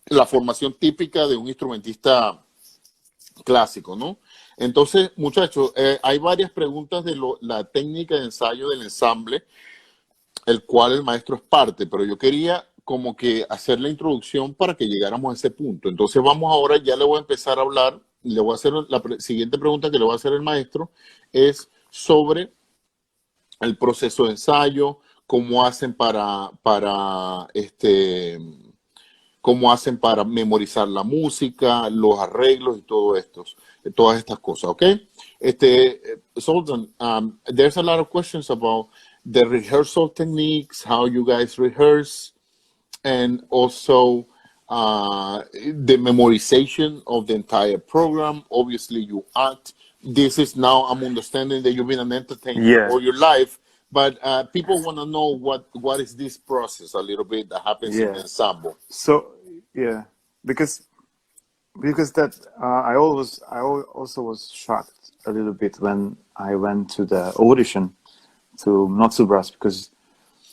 la formación típica de un instrumentista clásico, ¿no? Entonces, muchachos, hay varias preguntas de la técnica de ensayo del ensamble, el cual el maestro es parte, pero yo quería como que hacer la introducción para que llegáramos a ese punto. Entonces vamos ahora, ya le voy a empezar a hablar, le voy a hacer siguiente pregunta que le voy a hacer el maestro, es sobre el proceso de ensayo, cómo hacen cómo hacen para memorizar la música, los arreglos y todas estas cosas, ¿ok? Zoltan, there's a lot of questions about the rehearsal techniques, how you guys rehearse, and also the memorization of the entire program. Obviously, you act. This is now, I'm understanding that you've been an entertainer all your life, but people want to know what is this process a little bit that happens in the ensemble. So, yeah, because that I also was shocked a little bit when I went to the audition to Not So Brass, because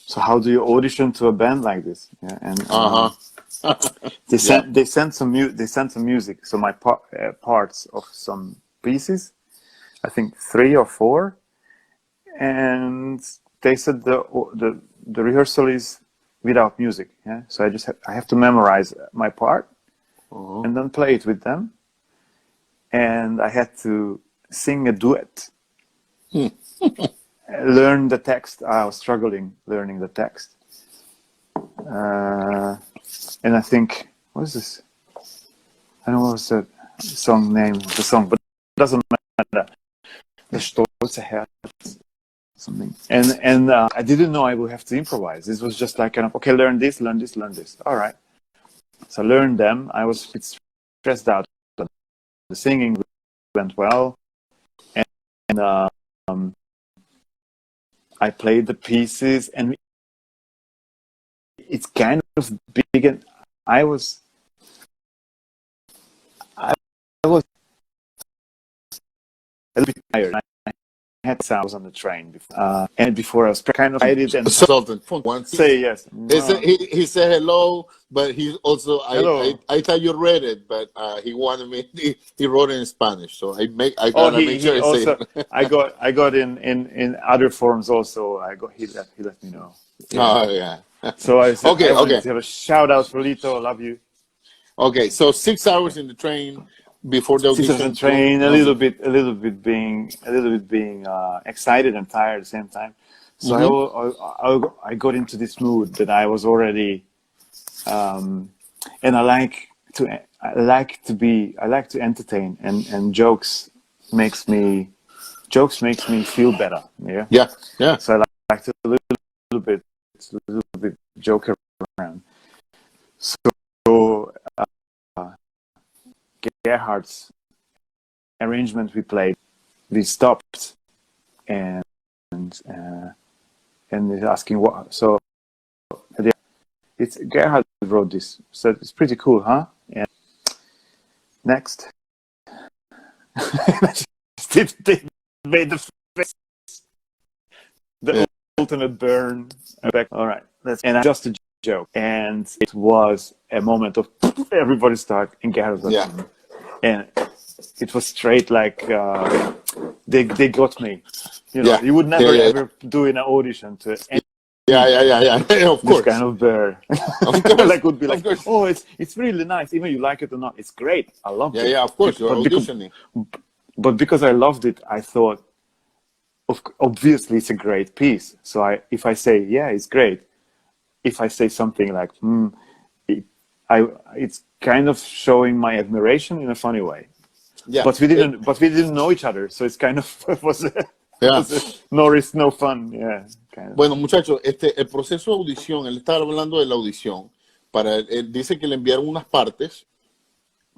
so how do you audition to a band like this? Yeah, and they sent some music. So my parts of some pieces, I think 3 or 4, and they said the rehearsal is without music. Yeah, so I have to memorize my part and then play it with them, and I had to sing a duet. Learn the text. I was struggling learning the text, and I think, what is this? I don't know what's the song name of the song, but it doesn't matter. The Stolze Herz, something. And I didn't know I would have to improvise. This was just like kind of, okay, learn this, learn this, learn this. All right. So I learned them. I was a bit stressed out. The singing went well, and I played the pieces, and it's kind of big, and I was a little bit tired. I had sounds on the train before, and before I was kind of excited and Sultan, once say yes. he said hello, but he also Hello. I thought you read it, but he wanted me. He wrote it in Spanish, so I Oh, gotta make sure he I say also it. I got in other forms also. He let me know. Yeah. Oh yeah. So I said I wanted Okay. to have a shout out for Lito. Love you. Okay. So 6 hours in the train before the Citizen audition. train, a little bit being excited and tired at the same time. So I got into this mood that I was already, and I like to entertain, and jokes makes me feel better. Yeah. Yeah. So I like to a little bit joke around. So Gerhard's arrangement we stopped and he's asking what. So it's Gerhard wrote this, so it's pretty cool, huh? And next, they made the face, the ultimate burn. Back. All right, and just a joke, and it was a moment of everybody start and Gerhard and it was straight like they got me. You would never ever do in an audition to Of this course. kind of bear. Of course. Like would be like, oh, it's really nice, even you like it or not. It's great. I loved it. Yeah, of course. You're auditioning. But because I loved it, I thought, obviously it's a great piece. So if I say it's great, if I say something like it's kind of showing my admiration in a funny way. Yeah. But we didn't know each other, so it's kind of was no risk, no fun. Yeah. Kind of. Bueno, muchachos, el proceso de audición, él estaba hablando de la audición. Él dice que le enviaron unas partes,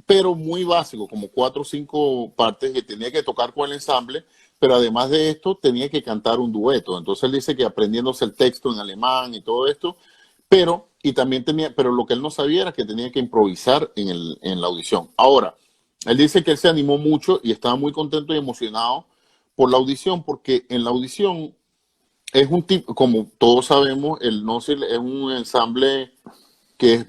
pero muy básico, como 4 o 5 partes que tenía que tocar con el ensamble, pero además de esto tenía que cantar un dueto. Entonces él dice que aprendiéndose el texto en alemán y todo esto, pero lo que él no sabía era que tenía que improvisar en la audición. Ahora, él dice que él se animó mucho y estaba muy contento y emocionado por la audición, porque en la audición es un tipo, como todos sabemos, el Nosil es un ensamble que es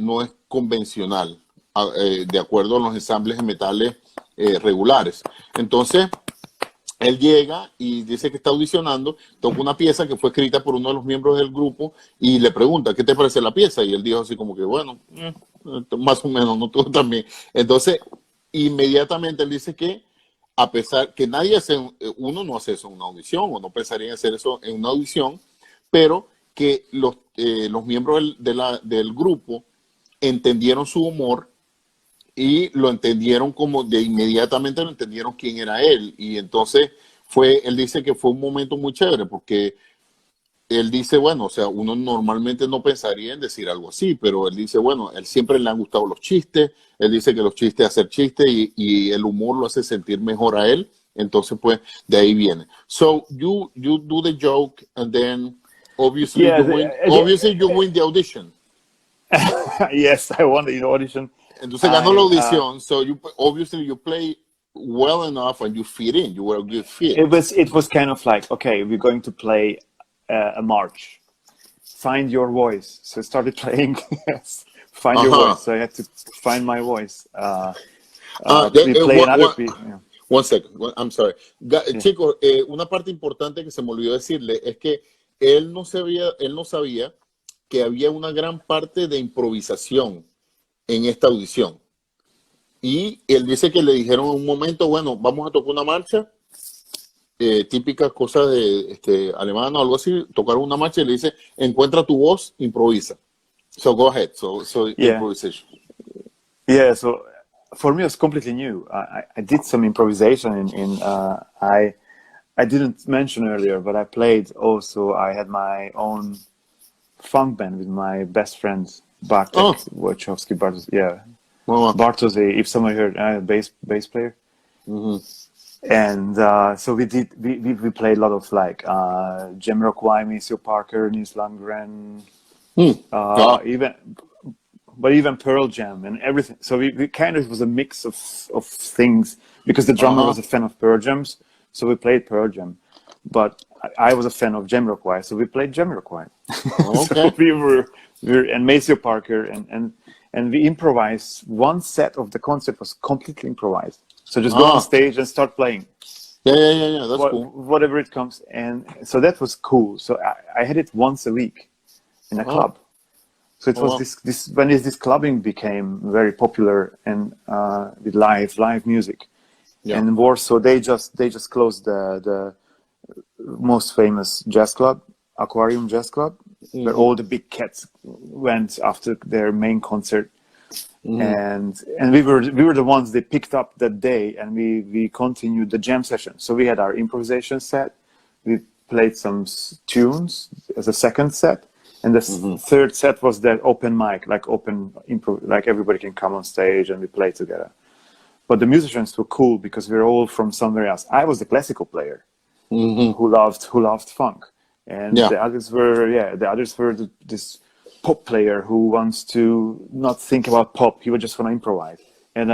no es convencional, de acuerdo a los ensambles de metales regulares. Entonces, él llega y dice que está audicionando, toca una pieza que fue escrita por uno de los miembros del grupo y le pregunta, ¿qué te parece la pieza? Y él dijo así como que, bueno, más o menos, no todo también. Entonces, inmediatamente él dice que a pesar que uno no hace eso en una audición, o no pensaría en hacer eso en una audición, pero que los miembros del grupo entendieron su humor y lo entendieron inmediatamente lo entendieron quién era él. Y entonces él dice que fue un momento muy chévere porque él dice, bueno, o sea, uno normalmente no pensaría en decir algo así, pero él dice, bueno, él siempre le han gustado los chistes, él dice que los chistes hacer chistes y el humor lo hace sentir mejor a él, entonces pues de ahí viene. So you do the joke and then obviously you win the audition. Yes, I won the audition. Entonces ganó la audición, so you play well enough and you fit in, you were a good fit. It was kind of like, okay, we're going to play a march. Find your voice. So I started playing. Find your voice. So I had to find my voice. We play another piece. Yeah. One second. I'm sorry. Chicos, una parte importante que se me olvidó decirle es que él no sabía que había una gran parte de improvisación en esta audición. Y él dice que le dijeron en un momento, bueno, vamos a tocar una marcha, típicas cosas de alemana o algo así, tocar una marcha y le dice, encuentra tu voz, improvisa. So go ahead. So improvisation. Yeah, so for me it was completely new. I did some improvisation I didn't mention earlier, but I played also, I had my own funk band with my best friends, Bartek Wojciechowski, Bartos, yeah. Wow. Bartos, if someone heard, bass player. Mm-hmm. And so we played a lot of like Jamiroquai, Maceo Parker, Nils Landgren, even Pearl Jam and everything. So we kind of, it was a mix of things because the drummer was a fan of Pearl Jams. So we played Pearl Jam, but I was a fan of Jamiroquai, so we played Jamiroquai. Okay. So we were and Maceo Parker, and we improvised. One set of the concert was completely improvised. So just go on stage and start playing. Yeah. That's cool. Whatever it comes, and so that was cool. So I had it once a week in a club. So it was this when this clubbing became very popular and with live music. Yeah. And in Warsaw, they just closed the most famous jazz club, Aquarium Jazz Club, where all the big cats went after their main concert. And we were the ones they picked up that day, and we continued the jam session. So we had our improvisation set, we played some tunes as a second set, and the third set was that open mic, like like everybody can come on stage and we play together. But the musicians were cool because we were all from somewhere else. I was the classical player who loved funk, and the others were this pop player who wants to not think about pop. He would just want to improvise. And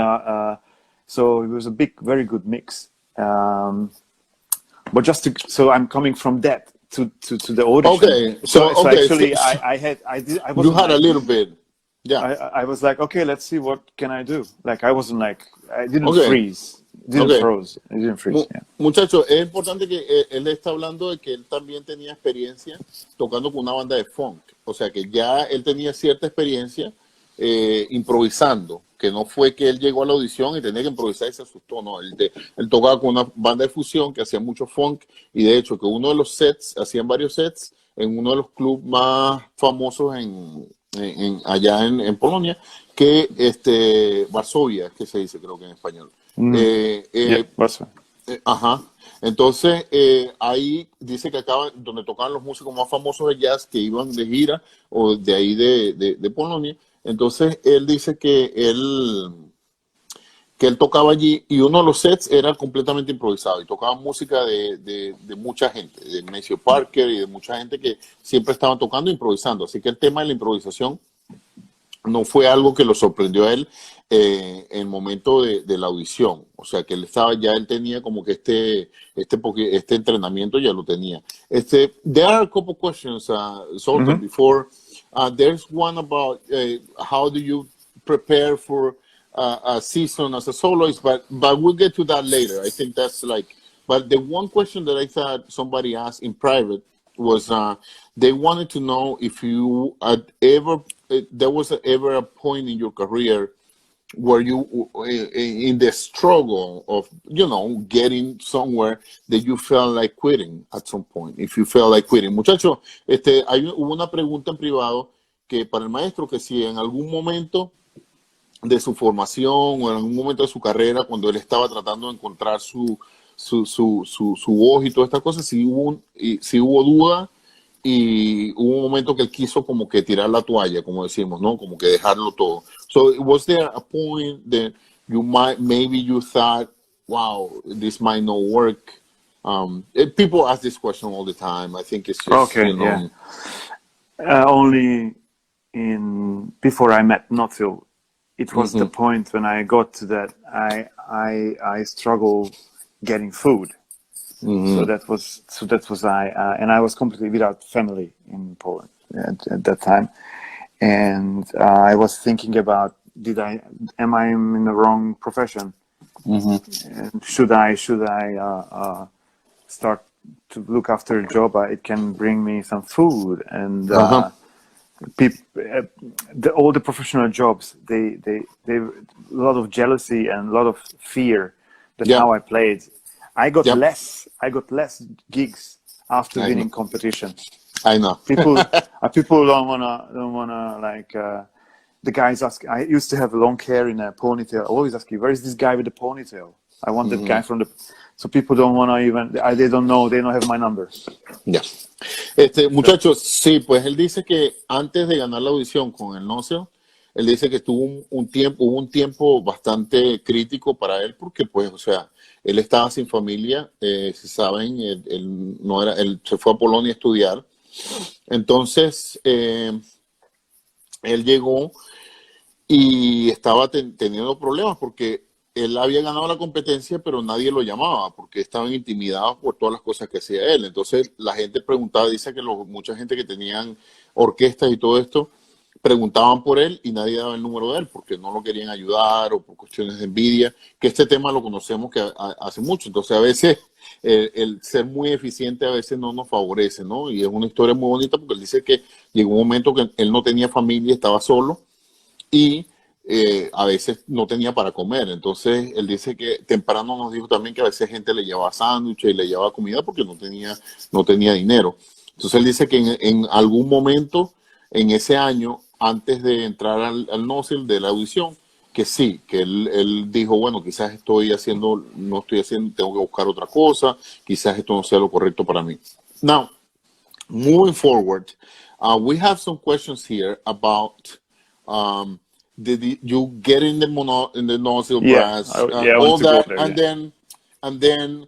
so it was a very good mix. But so I'm coming from that to the audition. Okay. So actually I was. You had a little bit. Yeah. I was like, okay, let's see, what can I do? Like, I wasn't like, I didn't freeze. Didn't froze. I didn't freeze. Muchachos, es importante que él está hablando de que él también tenía experiencia tocando con una banda de funk. O sea, que ya él tenía cierta experiencia improvisando, que no fue que él llegó a la audición y tenía que improvisar y se asustó. No, él tocaba con una banda de fusión que hacía mucho funk, y de hecho que uno de los sets, hacían varios sets en uno de los clubes más famosos allá en Polonia, que Varsovia, que se dice, creo que en español. Ajá. Entonces, ahí dice que acá, donde tocaban los músicos más famosos de jazz que iban de gira o de ahí de Polonia. Entonces, él dice que él tocaba allí, y uno de los sets era completamente improvisado, y tocaba música de mucha gente, de Maceo Parker y de mucha gente que siempre estaban tocando e improvisando. Así que el tema de la improvisación no fue algo que lo sorprendió a él en el momento de la audición. O sea, que él tenía como que este entrenamiento ya lo tenía. There are a couple questions, Zoltan, before. There's one about how do you prepare for a season as a soloist, but we'll get to that later. I think that's but the one question that I thought somebody asked in private was they wanted to know if you had there was ever a point in your career where you, in the struggle of, getting somewhere, that you felt like quitting at some point, if you felt like quitting. Muchachos, hubo una pregunta en privado que para el maestro, que si en algún momento de su formación o en algún momento de su carrera, cuando él estaba tratando de encontrar su voz y todas estas cosas, si hubo duda y hubo un momento que él quiso como que tirar la toalla, como decimos, ¿no? Como que dejarlo todo. So was there a point that maybe you thought, wow, this might not work? People ask this question all the time. I think it's just, only before I met Notil, it was the point when I got to that I struggled getting food. So that was and I was completely without family in Poland at that time, and I was thinking about, am I in the wrong profession? And should I start to look after a job? It can bring me some food, and all the professional jobs, they a lot of jealousy and a lot of fear. That's how I played. I got less gigs after winning competition. I know. People don't wanna like the guys ask. I used to have long hair in a ponytail. I always ask you, where is this guy with the ponytail? I want that guy from the. So people don't wanna even. They don't know. They don't have my number. Ya. Muchachos, sí, pues él dice que antes de ganar la audición con el Noceo, él dice que hubo un tiempo bastante crítico para él, porque pues, o sea, él estaba sin familia, si saben, él se fue a Polonia a estudiar. Entonces, él llegó y estaba teniendo problemas porque él había ganado la competencia, pero nadie lo llamaba porque estaban intimidados por todas las cosas que hacía él. Entonces la gente preguntaba, dice que mucha gente que tenían orquestas y todo esto, preguntaban por él y nadie daba el número de él porque no lo querían ayudar o por cuestiones de envidia, que este tema lo conocemos que hace mucho. Entonces a veces el ser muy eficiente a veces no nos favorece, ¿no? Y es una historia muy bonita porque él dice que llegó un momento que él no tenía familia, estaba solo y a veces no tenía para comer. Entonces él dice que temprano nos dijo también que a veces gente le llevaba sándwiches y le llevaba comida porque no tenía dinero. Entonces él dice que en algún momento en ese año, antes de entrar al NOSIL de la audición, que sí, que él dijo, bueno, quizás no estoy haciendo, tengo que buscar otra cosa, quizás esto no sea lo correcto para mí. Now, moving forward, we have some questions here about did you get in the nozzle brass, I all want to go that, there. and then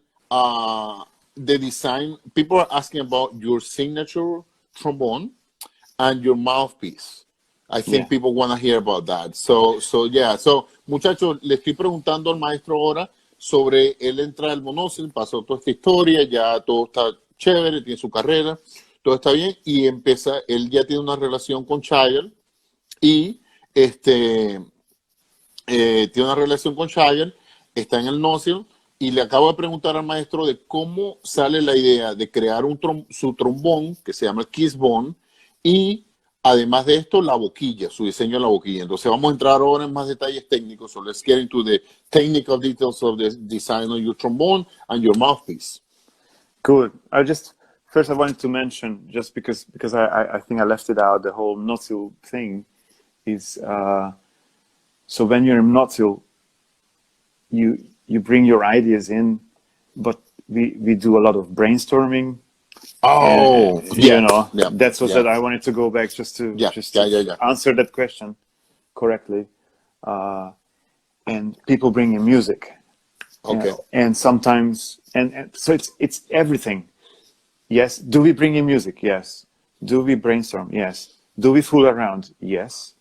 the design. People are asking about your signature trombone and your mouthpiece. I think people want to hear about that. So muchachos, le estoy preguntando al maestro ahora sobre él entrar al monósil, pasó toda esta historia, ya todo está chévere, tiene su carrera, todo está bien, y él ya tiene una relación con Child, y tiene una relación con Child, está en el Nosil, y le acabo de preguntar al maestro de cómo sale la idea de crear su trombón, que se llama el Kiss Bone, y además de esto, la boquilla, su diseño de la boquilla. Entonces vamos a entrar ahora en más detalles técnicos. So let's get into the technical details of the design of your trombone and your mouthpiece. Cool. First I wanted to mention, just because I think I left it out, the whole nozzle thing is, so when you're in nozzle, you bring your ideas in, but we do a lot of brainstorming. Oh, That's what that I wanted to go back just to answer that question correctly. And people bring in music. Okay. And sometimes, and so it's everything. Yes. Do we bring in music? Yes. Do we brainstorm? Yes. Do we fool around? Yes.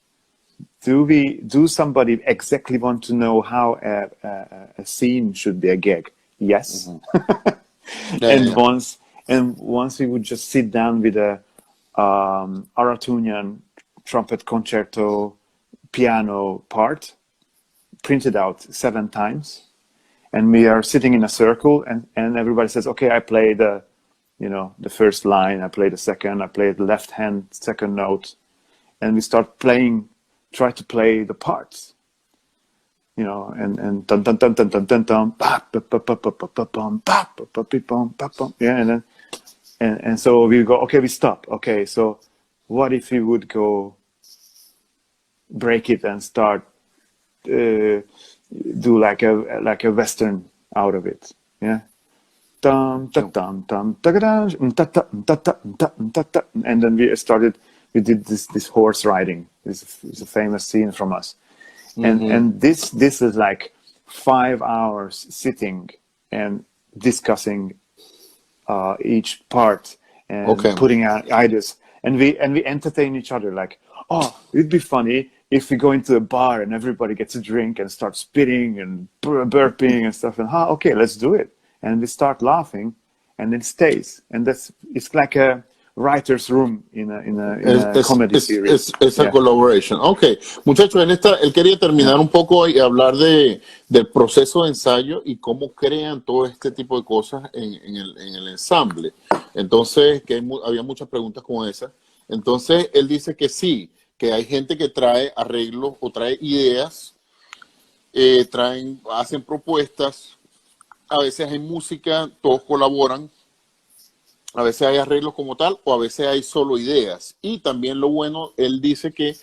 Do somebody exactly want to know how a scene should be a gag? Yes. Mm-hmm. Once we would just sit down with a Aratunian trumpet concerto piano part, printed out 7 times, and we are sitting in a circle, and everybody says, okay, I play the first line, I play the second, I play the left hand second note, and we start try to play the parts, and dun dun dun dun dun dun dun, and so we go, okay, we stop. Okay, so what if we would go break it and start do like a western out of it, yeah. And then we did this horse riding. This is a famous scene from us. Mm-hmm. And this is like 5 hours sitting and discussing each part and putting out ideas. And we entertain each other, like, oh, it'd be funny if we go into a bar and everybody gets a drink and starts spitting and burping and stuff, and okay, let's do it. And we start laughing, and it stays. And it's like a writer's room in a comedy series. It's a collaboration. Okay, muchachos, él quería terminar un poco y hablar del proceso de ensayo y cómo crean todo este tipo de cosas en el ensamble. Entonces, había muchas preguntas como esas. Entonces, él dice que sí, que hay gente que trae arreglos o trae ideas, hacen propuestas, a veces hay música, todos colaboran, a veces hay arreglos como tal, o a veces hay solo ideas. Y también lo bueno, él dice que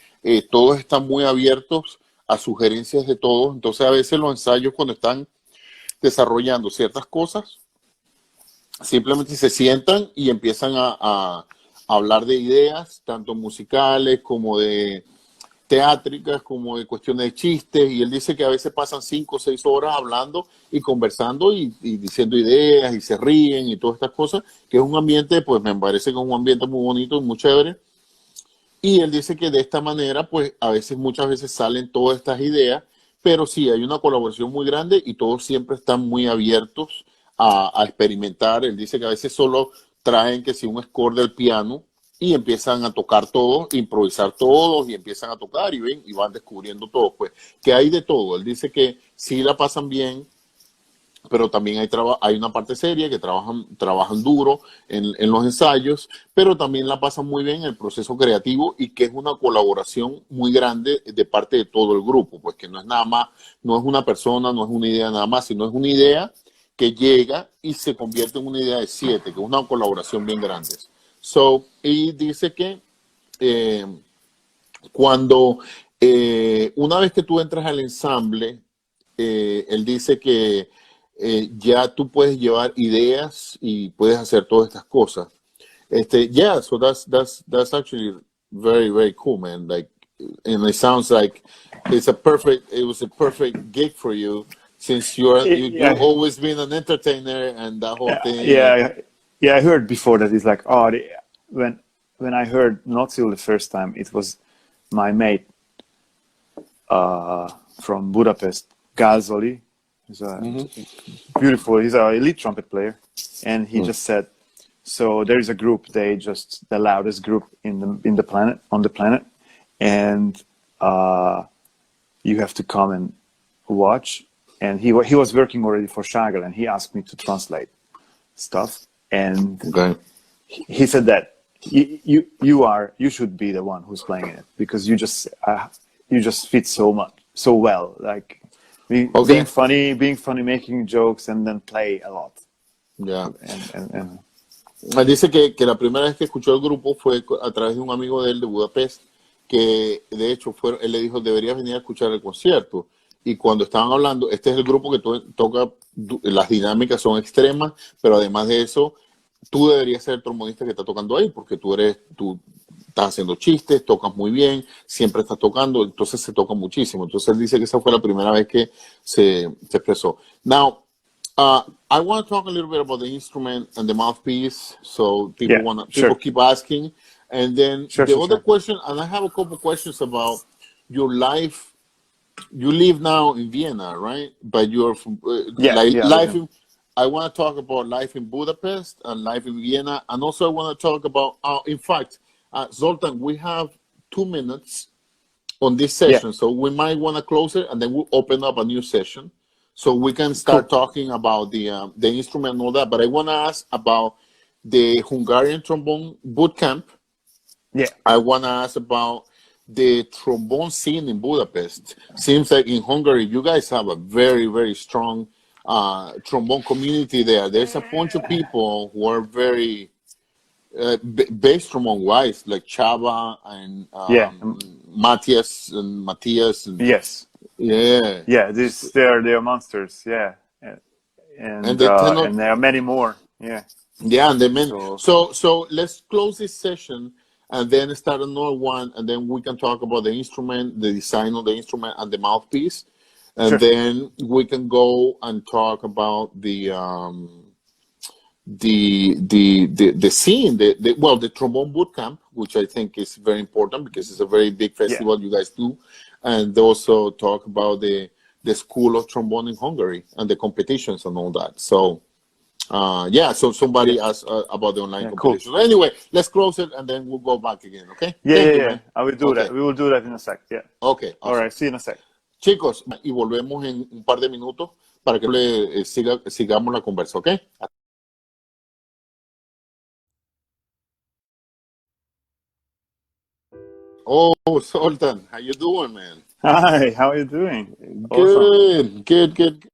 todos están muy abiertos a sugerencias de todos. Entonces, a veces los ensayos, cuando están desarrollando ciertas cosas, simplemente se sientan y empiezan a hablar de ideas, tanto musicales como de teátricas, como de cuestiones de chistes, y él dice que a veces pasan 5 o 6 horas hablando y conversando y diciendo ideas y se ríen y todas estas cosas, que es un ambiente, pues me parece que es un ambiente muy bonito, muy chévere. Y él dice que de esta manera, pues muchas veces salen todas estas ideas pero sí, hay una colaboración muy grande y todos siempre están muy abiertos a experimentar. Él dice que a veces solo traen que si un score del piano y empiezan a tocar todos, improvisar todos y empiezan a tocar y ven y van descubriendo todo, pues que hay de todo. Él dice que sí la pasan bien, pero también hay una parte seria que trabajan duro en los ensayos, pero también la pasan muy bien en el proceso creativo y que es una colaboración muy grande de parte de todo el grupo, pues que no es nada más, no es una persona, no es una idea nada más, sino es una idea que llega y se convierte en una idea de 7, que es una colaboración bien grande. Y dice que eh, cuando una vez que tú entras al ensamble, él dice que ya tú puedes llevar ideas y puedes hacer todas estas cosas. Yeah, so that's actually very, very cool, man. Like, and it sounds like it was a perfect gig for you since you've Yeah, always been an entertainer and that whole thing. And yeah, yeah. I heard before that it's like, oh, when I heard Not Till the first time, it was my mate from Budapest, Gazoli. He's a beautiful. He's an elite trumpet player, and he just said, so there is a group. They just the loudest group in the planet on the planet, and you have to come and watch. And he was working already for Chagall, and he asked me to translate stuff. And okay. he said that you should be the one who's playing it because you just fit so well, like being funny, making jokes, and then play a lot. Yeah. And Él dice que la primera vez que escuchó el grupo fue a través de un amigo de él de Budapest, que de hecho él le dijo, deberías venir a escuchar el concierto. Y cuando estaban hablando, este es el grupo que toca, las dinámicas son extremas, pero además de eso, tú deberías ser el trombonista que está tocando ahí, porque tú estás haciendo chistes, tocas muy bien, siempre estás tocando, entonces se toca muchísimo. Entonces él dice que esa fue la primera vez que se expresó. Now, I want to talk a little bit about the instrument and the mouthpiece, so people keep asking. And then the other question, and I have a couple questions about your life. You live now in Vienna, right? But you're from life. I want to talk about life in Budapest and life in Vienna, and also I want to talk about. In fact, Zoltan, we have 2 minutes on this session, so we might want to close it, and then we'll open up a new session, so we can start talking about the instrument and all that. But I want to ask about the Hungarian trombone boot camp. Yeah, I want to ask about the trombone scene in Budapest. Seems like in Hungary, you guys have a very, very strong trombone community there. There's a bunch of people who are very bass trombone wise, like Chava and Matthias. And, yes. Yeah. They're monsters. Yeah. And there are many more. Yeah. Yeah, and they many. So let's close this session and then start another one, and then we can talk about the instrument, the design of the instrument, and the mouthpiece, and then we can go and talk about the scene, the trombone boot camp, which I think is very important because it's a very big festival you guys do, and also talk about the School of Trombone in Hungary and the competitions and all that. So. So somebody asked about the online competition. Cool. Anyway, let's close it and then we'll go back again, okay? Thank you, man. I will do that. We will do that in a sec. Yeah. Okay. Awesome. All right. See you in a sec. Chicos, y volvemos en un par de minutos para que sigamos la conversa, ¿ok? Oh, Zoltan, how you doing, man? Hi, how are you doing? Good, awesome. Good.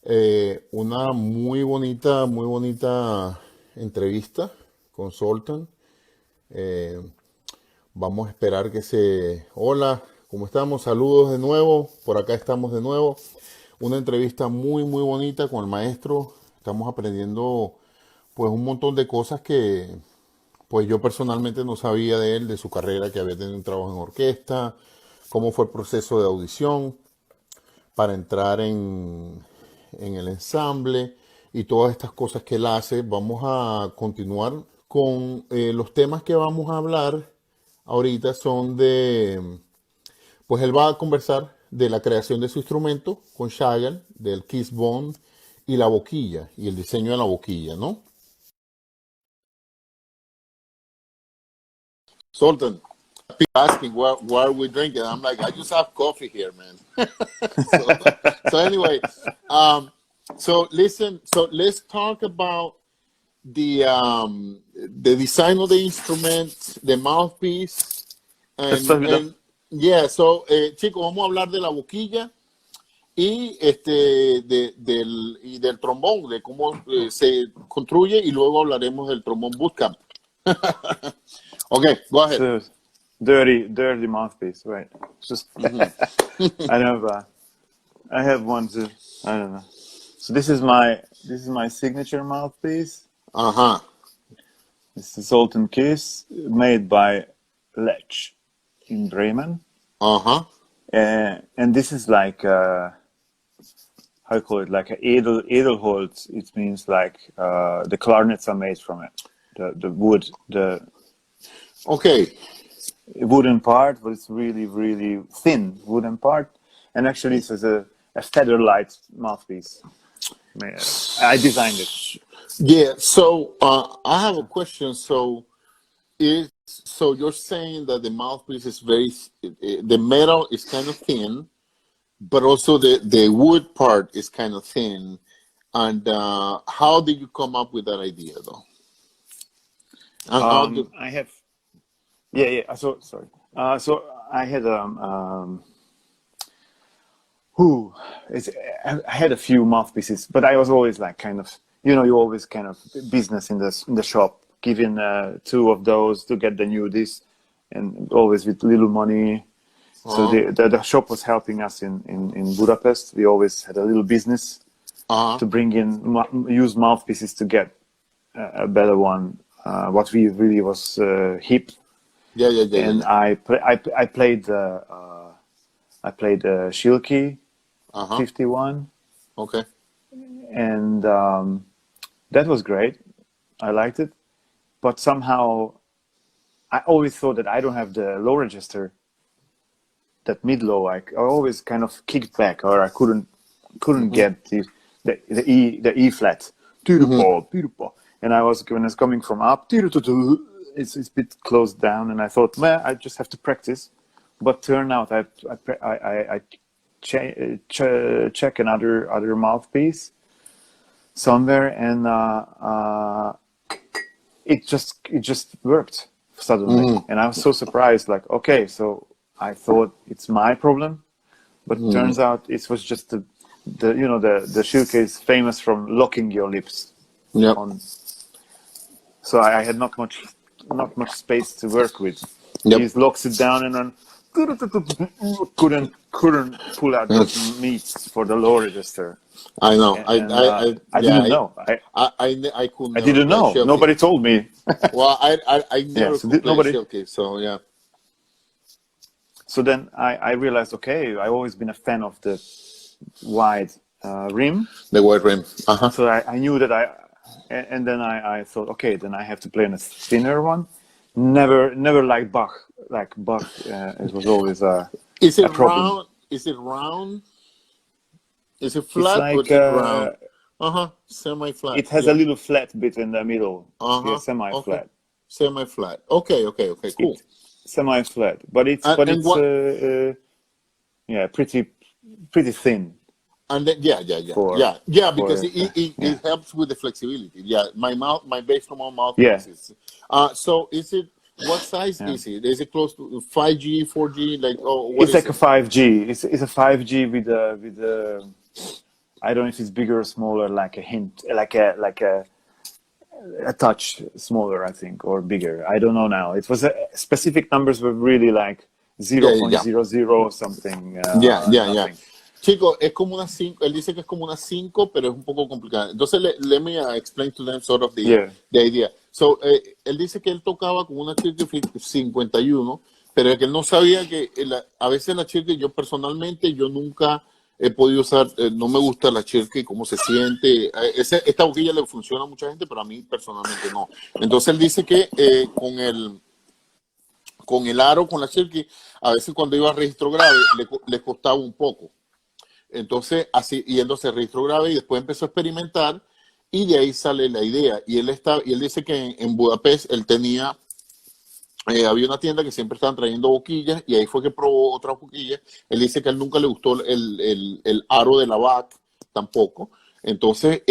Una muy bonita entrevista con Zoltan. Eh, Vamos a esperar que se... Hola, ¿cómo estamos? Saludos de nuevo. Por acá estamos de nuevo. Una entrevista muy bonita con el maestro. Estamos aprendiendo pues un montón de cosas que pues yo personalmente no sabía de él, de su carrera, que había tenido un trabajo en orquesta, cómo fue el proceso de audición para entrar en el ensamble y todas estas cosas que él hace. Vamos a continuar con los temas que vamos a hablar ahorita son de, pues él va a conversar de la creación de su instrumento con Chagall, del kiss bone y la boquilla y el diseño de la boquilla, ¿no? Sultan, people asking what are we drinking? I'm like, I just have coffee here, man. so, so anyway, so listen, so let's talk about the design of the instrument, the mouthpiece, and yeah, so chicos, vamos a hablar de la boquilla y del trombón, de cómo se construye y luego hablaremos del trombón bootcamp. Okay, go ahead. So, dirty mouthpiece, right? Just I have one too. I don't know. So this is my signature mouthpiece. It's the Zoltan Kiss made by Lech in Bremen. And this is like how you call it, like a Edelholz. It means like the clarinets are made from it. The wood, the wooden part, but it's really thin wooden part. And actually, this is a feather-light mouthpiece. I designed it. Yeah. So I have a question. So you're saying that the mouthpiece is the metal is kind of thin, but also the wood part is kind of thin. And how did you come up with that idea, though? I have. Yeah. So sorry. So I had I had a few mouthpieces, but I was always like kind of, you always kind of business in the shop, giving 2 of those to get the new this, and always with little money. So the shop was helping us in Budapest. We always had a little business to bring in used mouthpieces to get a better one. What we really was hip. Yeah. And I played Shilky 51. Okay. And that was great. I liked it. But somehow I always thought that I don't have the low register, that mid-low. I always kind of kicked back, or I couldn't get the E flat. And when I was coming from up, it's a bit closed down, and I thought, man, I just have to practice. But turned out I check another mouthpiece somewhere, and it just worked suddenly. And I was so surprised, like, okay, so I thought it's my problem, but it turns out it was just the Shilke is famous from locking your lips. Yeah. So I had not much space to work with. Yep. He locks it down, and then couldn't pull out the meats for the low register. I know. I didn't know. I couldn't. I didn't know. Shilke. Nobody told me. Well, I never could play Shilke, so yeah. So then I realized, okay, I've always been a fan of the wide rim. The wide rim. So I knew that and then I thought, okay, then I have to play on a thinner one. Never like Bach. Like Bach, it was always a problem. Round? Is it round? Is it flat like, or is it round? Semi-flat. It has a little flat bit in the middle. Yeah, semi-flat. Okay. Semi-flat. Okay, cool. Semi-flat, but it's pretty thin. And then, because it helps with the flexibility. Yeah, my bass from my mouth. Yeah. So is it? What size is it? Is it close to 5G, 4G? Like, it's like a 5G. It's a 5G with I don't know if it's bigger or smaller, like a hint, like a touch smaller, I think, or bigger. I don't know now. It was specific numbers were really like Yeah, yeah, 0.00 something, yeah, yeah, yeah. nothing. Chico, es como una 5, él dice que es como una 5, pero es un poco complicada. Entonces, let me explain to them sort of Yeah. the idea. So, él dice que él tocaba con una Chirky 51, pero que él no sabía que a veces la Chirky, yo personalmente, yo nunca he podido usar, no me gusta la Chirky, cómo se siente. Esta boquilla le funciona a mucha gente, pero a mí personalmente no. Entonces, él dice que con el aro, con la Chirky, a veces cuando iba a registro grave, le costaba un poco. Entonces, así, yéndose a registro grave y después empezó a experimentar y de ahí sale la idea. Y él dice que en Budapest él tenía, había una tienda que siempre estaban trayendo boquillas y ahí fue que probó otras boquillas. Él dice que a él nunca le gustó el aro de la VAC tampoco. Entonces,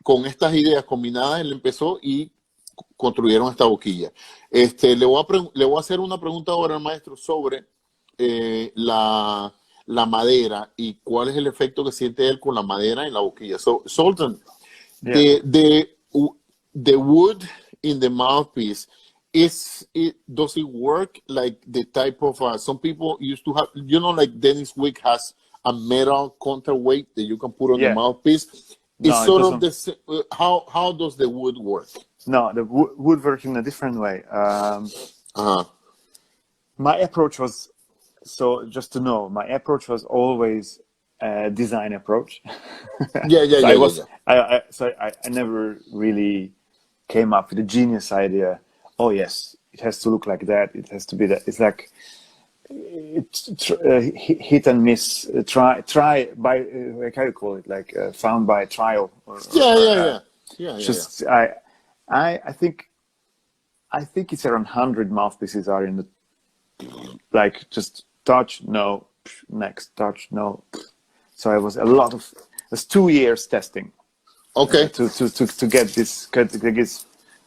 con estas ideas combinadas, él empezó y construyeron esta boquilla. Le voy a hacer una pregunta ahora al maestro sobre la madera y cuál es el efecto que siente él con la madera en la boquilla. So, Sultan, Yeah. the wood in the mouthpiece, does it work like the type of, some people used to have, like Dennis Wick has a metal counterweight that you can put on the Yeah. mouthpiece. No, It's it sort of doesn't. how does the wood work? No, the wood works in a different way. My approach was, so just to know, my approach was always a design approach. Yeah. I never really came up with a genius idea. Oh yes, it has to look like that. It has to be that. It's like hit and miss. Try by like how you call it, like found by trial. Yeah. I think it's around 100 mouthpieces are in the, like, just touch, no, next, touch, no. So it was it's 2 years testing. Okay. To get this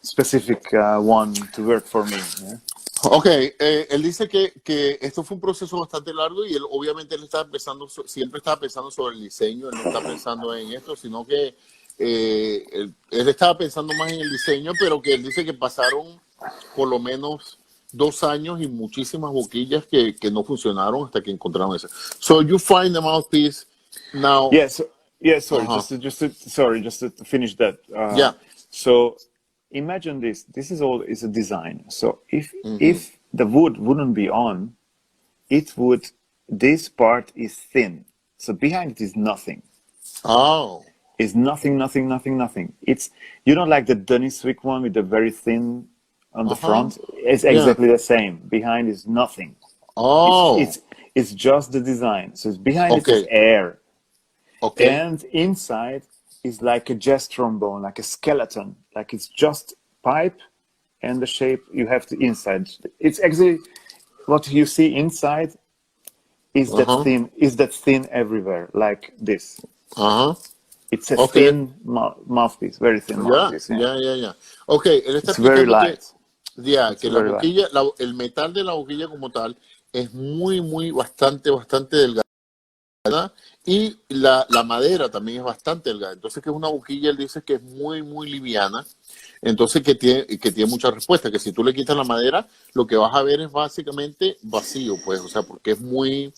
specific one to work for me. Yeah? Ok, él dice que esto fue un proceso bastante largo y él obviamente siempre estaba pensando sobre el diseño, él no está pensando en esto, sino que él estaba pensando más en el diseño, pero que él dice que pasaron por lo menos 2 años y muchísimas boquillas que no funcionaron hasta que encontraron eso. So you find the mouthpiece now. Yes. Sorry, just to finish that. Yeah. So imagine this. This is a design. So if the wood wouldn't be on, this part is thin. So behind it is nothing. Oh. It's nothing. It's, like the Dennis Wick one with the very thin on the front. It's exactly the same. Behind is nothing. Oh. It's just the design. So it's behind it is air. Okay. And inside is like a jazz trombone, like a skeleton. Like it's just pipe and the shape you have to inside. It's actually what you see inside is that thin everywhere, like this. It's a thin mouthpiece, very thin mouthpiece. Yeah. Okay, él está it's very light. Que la boquilla, el metal de la boquilla como tal es bastante delgada. Y la madera también es bastante delgada. Entonces, que es una boquilla, él dice que es muy liviana. Entonces, que tiene mucha respuesta. Que si tú le quitas la madera, lo que vas a ver es básicamente vacío, pues. O sea, porque es muy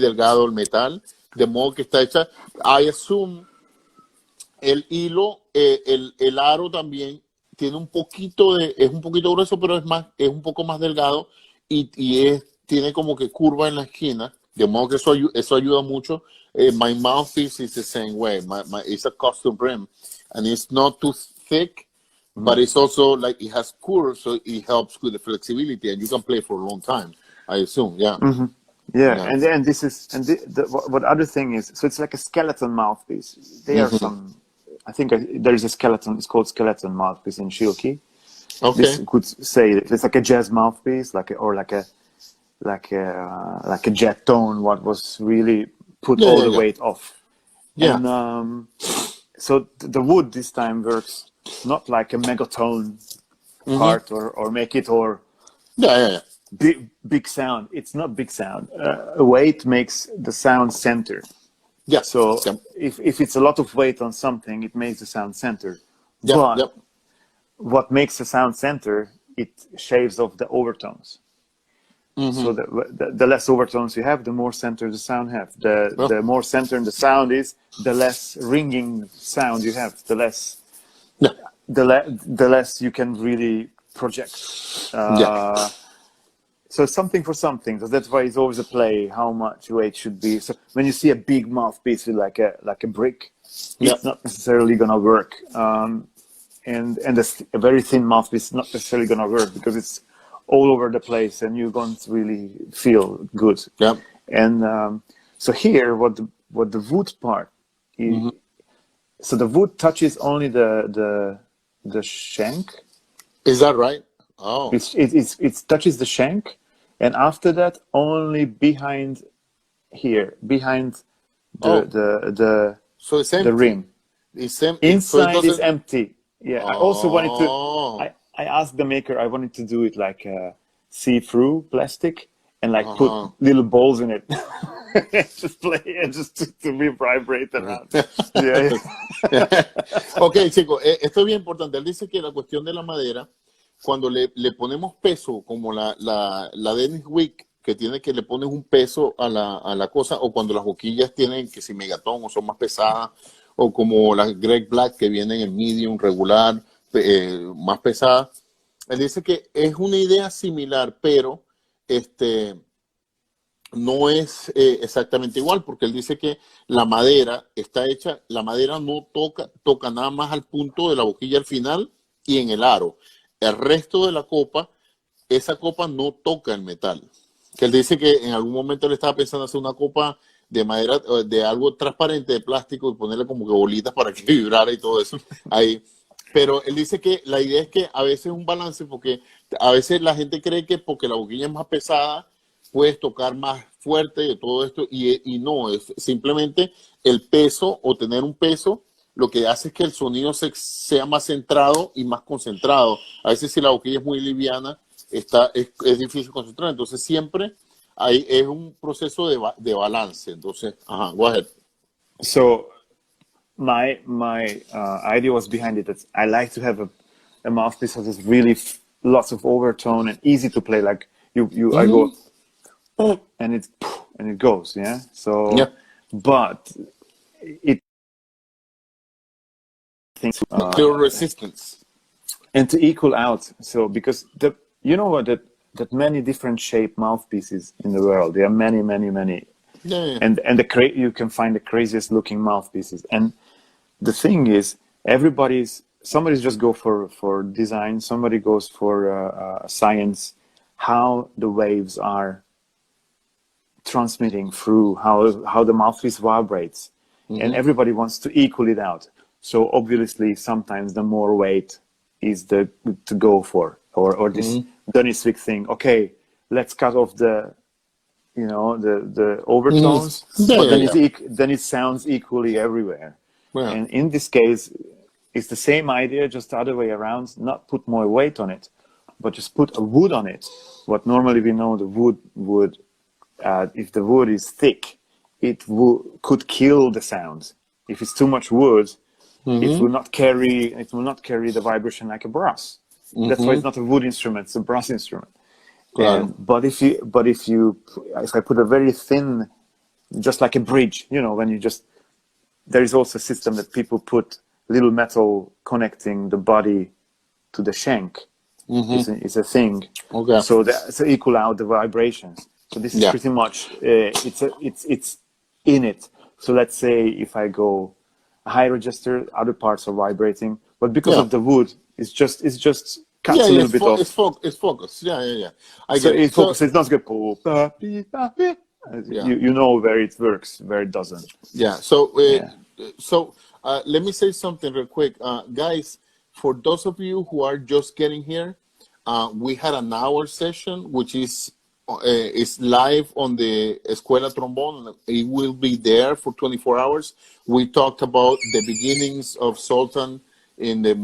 delgado el metal. De modo que está hecha. I assume el hilo, el aro también tiene es un poquito grueso, pero es un poco más delgado y tiene como que curva en la esquina, de modo que eso ayuda mucho. My mouthpiece is the same way. It's a custom brim, and it's not too thick, but it's also like it has curves, so it helps with the flexibility, and you can play for a long time, I assume. Yeah. Yeah, and then this is, and what other thing is, so it's like a skeleton mouthpiece. There are some, I think there is a skeleton. It's called skeleton mouthpiece in Shilki. Okay. This could say it's like a jazz mouthpiece, like a jet tone. What was really put all the weight off. Yeah. And so the wood this time works not like a megatone part or make it or. Yeah. big sound. It's not big sound. Weight makes the sound center. Yeah. So Yeah. if it's a lot of weight on something, it makes the sound center. Yeah. But Yeah. what makes the sound center, it shaves off the overtones. Mm-hmm. So the less overtones you have, the more center the sound have. The more center in the sound is, the less ringing sound you have. The less Yeah. the less you can really project. Yeah. So something for something. So that's why it's always a play. How much weight should be. So when you see a big mouthpiece with like a brick, it's not necessarily gonna work. And a very thin mouthpiece is not necessarily gonna work because it's all over the place, and you don't really feel good. Yeah. And so here, what the wood part is, Mm-hmm. so the wood touches only the shank. Is that right? Oh. It touches the shank, and after that, only behind the So it's empty. the rim. It's empty. Inside so it is empty. Yeah, I also wanted to. Oh. I asked the maker. I wanted to do it like see-through plastic and like put little balls in it. Just play and just to be vibrate around. Yeah. Ok, chicos, esto es bien importante. Él dice que la cuestión de la madera, cuando le ponemos peso, como la Dennis Wick, que tiene que le pones un peso a la cosa, o cuando las boquillas tienen que si megatón o son más pesadas, o como las Greg Black que vienen en medium regular, más pesadas. Él dice que es una idea similar, pero no es exactamente igual, porque él dice que la madera está hecha, la madera no toca nada más al punto de la boquilla al final y en el aro. El resto de la copa, esa copa no toca el metal. Que él dice que en algún momento él estaba pensando hacer una copa de madera, de algo transparente, de plástico, y ponerle como que bolitas para que vibrara y todo eso ahí. Pero él dice que la idea es que a veces es un balance, porque a veces la gente cree que porque la boquilla es más pesada, puedes tocar más fuerte de todo esto, y no, es simplemente el peso o tener un peso, lo que hace es que el sonido sea más centrado y más concentrado. A veces si la boquilla es muy liviana, es difícil concentrar, entonces siempre es un proceso de balance. Entonces, go ahead. So my idea was behind it that I like to have a mouthpiece that is really lots of overtone and easy to play. Like I go and it goes, yeah. So, but it thinks clear resistance and to equal out. So because you know what that many different shaped mouthpieces in the world. There are many. Yeah. And you can find the craziest looking mouthpieces. And the thing is, somebody's just go for design. Somebody goes for science. How the waves are transmitting through, how the mouthpiece vibrates, and everybody wants to equal it out. So obviously, sometimes the more weight is to go for, or this Dennis Wick thing. Okay, let's cut off the overtones, then it sounds equally everywhere. Yeah. And in this case, it's the same idea, just the other way around. Not put more weight on it, but just put a wood on it. What normally we know the wood would. If the wood is thick, it could kill the sound. If it's too much wood, it will not carry the vibration like a brass. That's why it's not a wood instrument; it's a brass instrument. But if I put a very thin, just like a bridge, when there is also a system that people put little metal connecting the body to the shank. It's a thing. Okay. So to equal out the vibrations. So this is pretty much it's in it. So let's say if I go a high register, other parts are vibrating, but because of the wood, it's just cuts a little bit off. It's focused. Yeah. It's focused. It's not good. You know where it works, where it doesn't. Yeah. So let me say something real quick, guys. For those of you who are just getting here, we had an hour session, which is live on the Escuela Trombón. It will be there for 24 hours. We talked about the beginnings of Zoltan in the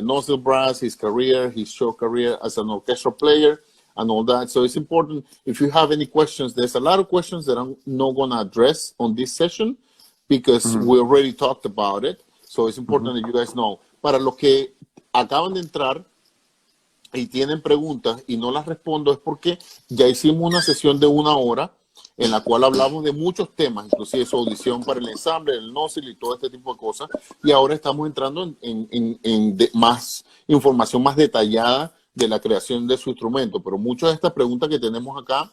nozzle brass, his career, his short career as an orchestral player, and all that. So it's important, if you have any questions, there's a lot of questions that I'm not going to address on this session because we already talked about it. So it's important that you guys know. Para los que acaban de entrar y tienen preguntas y no las respondo es porque ya hicimos una sesión de 1 hora en la cual hablamos de muchos temas, inclusive su audición para el ensamble, el nósil y todo este tipo de cosas. Y ahora estamos entrando en más información más detallada de la creación de su instrumento. Pero muchas de estas preguntas que tenemos acá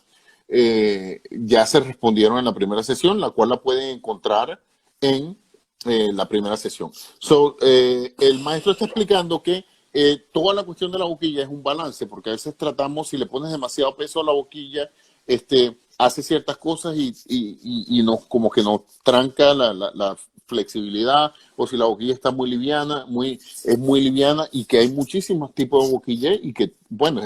ya se respondieron en la primera sesión, la cual la pueden encontrar en la primera sesión. El maestro está explicando que toda la cuestión de la boquilla es un balance, porque a veces tratamos, si le pones demasiado peso a la boquilla, hace ciertas cosas y nos, como que nos tranca la flexibilidad, o si la boquilla está muy liviana, es muy liviana, y que hay muchísimos tipos de boquilla y que, bueno,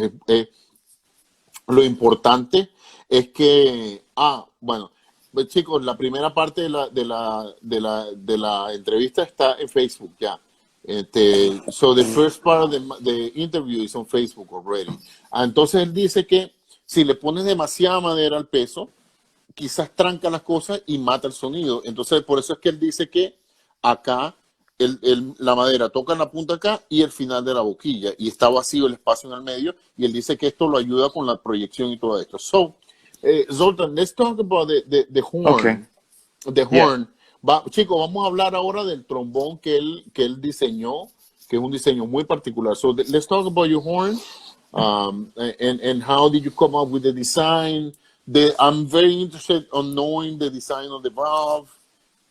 lo importante es que, bueno, pues chicos, la primera parte de la entrevista está en Facebook ya. So the first part of the interview is on Facebook already. Entonces él dice que si le pones demasiada madera al peso, quizás tranca las cosas y mata el sonido. Entonces por eso es que él dice que acá la madera toca en la punta acá y el final de la boquilla y está vacío el espacio en el medio, y él dice que esto lo ayuda con la proyección y todo esto. So, Zoltan, let's talk about the horn. Okay. The horn. Chicos, vamos a hablar ahora del trombón que él diseñó, que es un diseño muy particular. So let's talk about your horn, and how did you come up with the design. I'm very interested on knowing the design of the valve,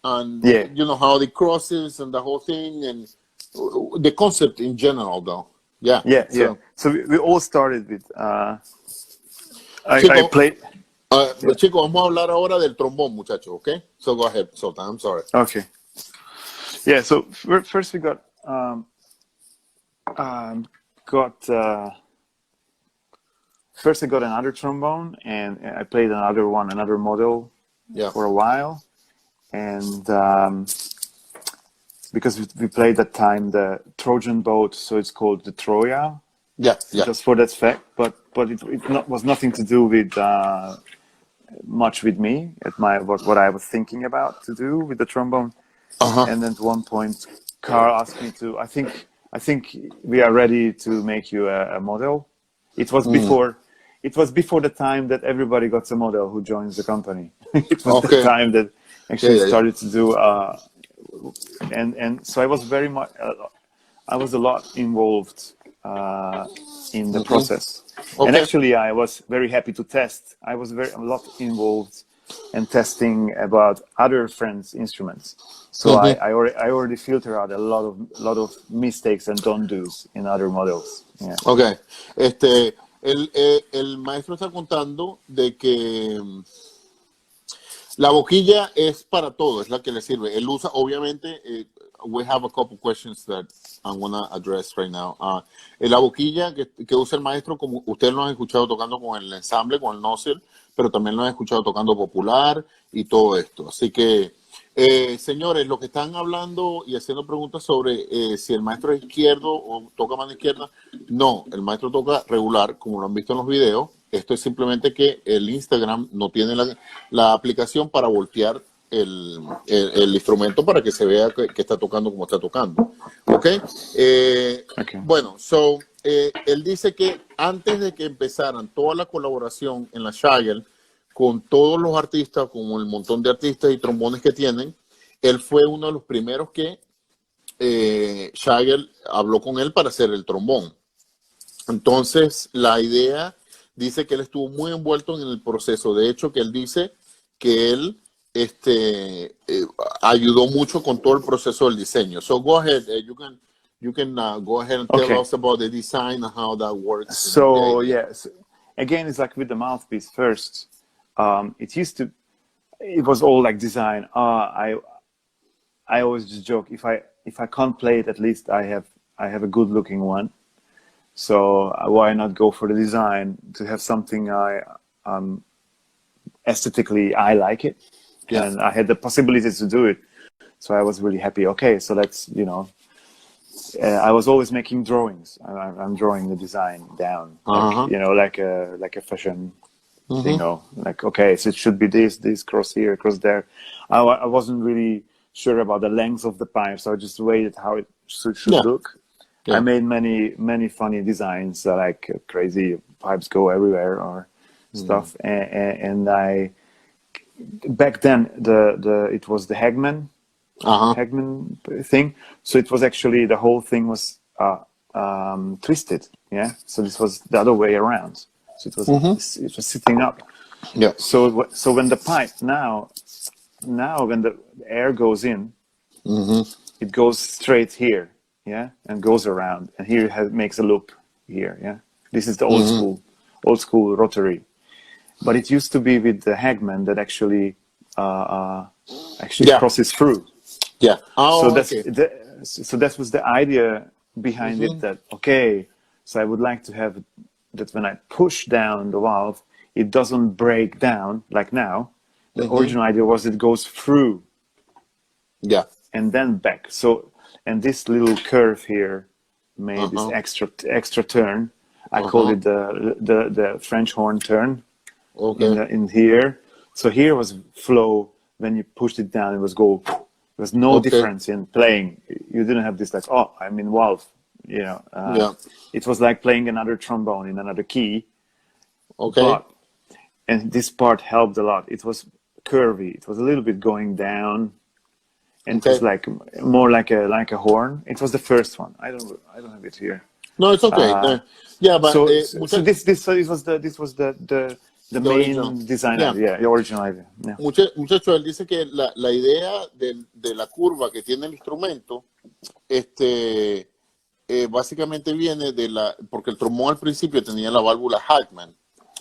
and you know how the crosses and the whole thing, and the concept in general, though. Yeah. So we all started with. I played. Chicos, vamos a hablar ahora del trombón, muchachos, okay? So go ahead, Sultan, I'm sorry. Okay. Yeah, so first we got first I got another trombone, and I played another model for a while, and because we played that time the Trojan boat, so it's called the Troya. Just for that fact, but it was nothing to do with much with me at what I was thinking about to do with the trombone. And then at one point Carl asked me to, I think we are ready to make you a model. It was before the time that everybody got a model who joins the company. It was the time that actually started to do and so I was very much I was a lot involved in the process. And actually I was very happy to test. I was a lot involved in testing about other friends' instruments. So I already filter out a lot of mistakes and don't do's in other models. Yeah. Okay. El maestro está contando de que la boquilla es para todo, es la que le sirve. Él usa, obviamente, we have a couple questions that I'm going to address right now. La boquilla que usa el maestro, como ustedes lo han escuchado tocando con el ensamble, con el nozzle, pero también lo han escuchado tocando popular y todo esto. Así que, señores, los que están hablando y haciendo preguntas sobre si el maestro es izquierdo o toca mano izquierda, no, el maestro toca regular, como lo han visto en los videos. Esto es simplemente que el Instagram no tiene la aplicación para voltear el instrumento para que se vea que está tocando como está tocando. ¿Ok? Bueno, él dice que antes de que empezaran toda la colaboración en la Shagel con todos los artistas, con el montón de artistas y trombones que tienen, él fue uno de los primeros que Shagel habló con él para hacer el trombón. Entonces, la idea, dice que él estuvo muy envuelto en el proceso. De hecho, que él dice que él ayudó mucho con todo el proceso del diseño. So go ahead, you can go ahead and tell us about the design and how that works. So yes, again, it's like with the mouthpiece first. It was all like design. I always just joke, if I can't play it, at least I have a good looking one. So why not go for the design to have something aesthetically I like it, and I had the possibility to do it. So I was really happy. Okay, so let's I was always making drawings. I'm drawing the design down, like, you know, like a fashion thing. Or like, okay, so it should be this cross here, cross there. I wasn't really sure about the length of the pipe, so I just waited how it should look. I made many funny designs, like crazy pipes go everywhere or stuff, and I back then it was the Hagman thing. So it was actually, the whole thing was twisted. Yeah. So this was the other way around. So it was sitting up. Yeah. So when the pipe now when the air goes in, it goes straight here. Yeah. And goes around, and here it makes a loop here. Yeah. This is the old school rotary. But it used to be with the Hagman that actually crosses through. Yeah. So that was the idea behind it. That so I would like to have that when I push down the valve, it doesn't break down like now. The original idea was it goes through. Yeah. And then back. So, and this little curve here made this extra turn. I called it the French horn turn. Okay. In here. So here was flow. When you pushed it down, it was go. There was no difference in playing. You didn't have this like, oh, I'm in valve. You know. It was like playing another trombone in another key. Okay. And this part helped a lot. It was curvy. It was a little bit going down, and it was like more like a horn. It was the first one. I don't have it here. No, it's okay. Yeah, but so this was the main original design idea, the original idea. Yeah. Muchacho, él dice que la idea de la curva que tiene el instrumento, básicamente viene porque el trombón al principio tenía la válvula Hagman.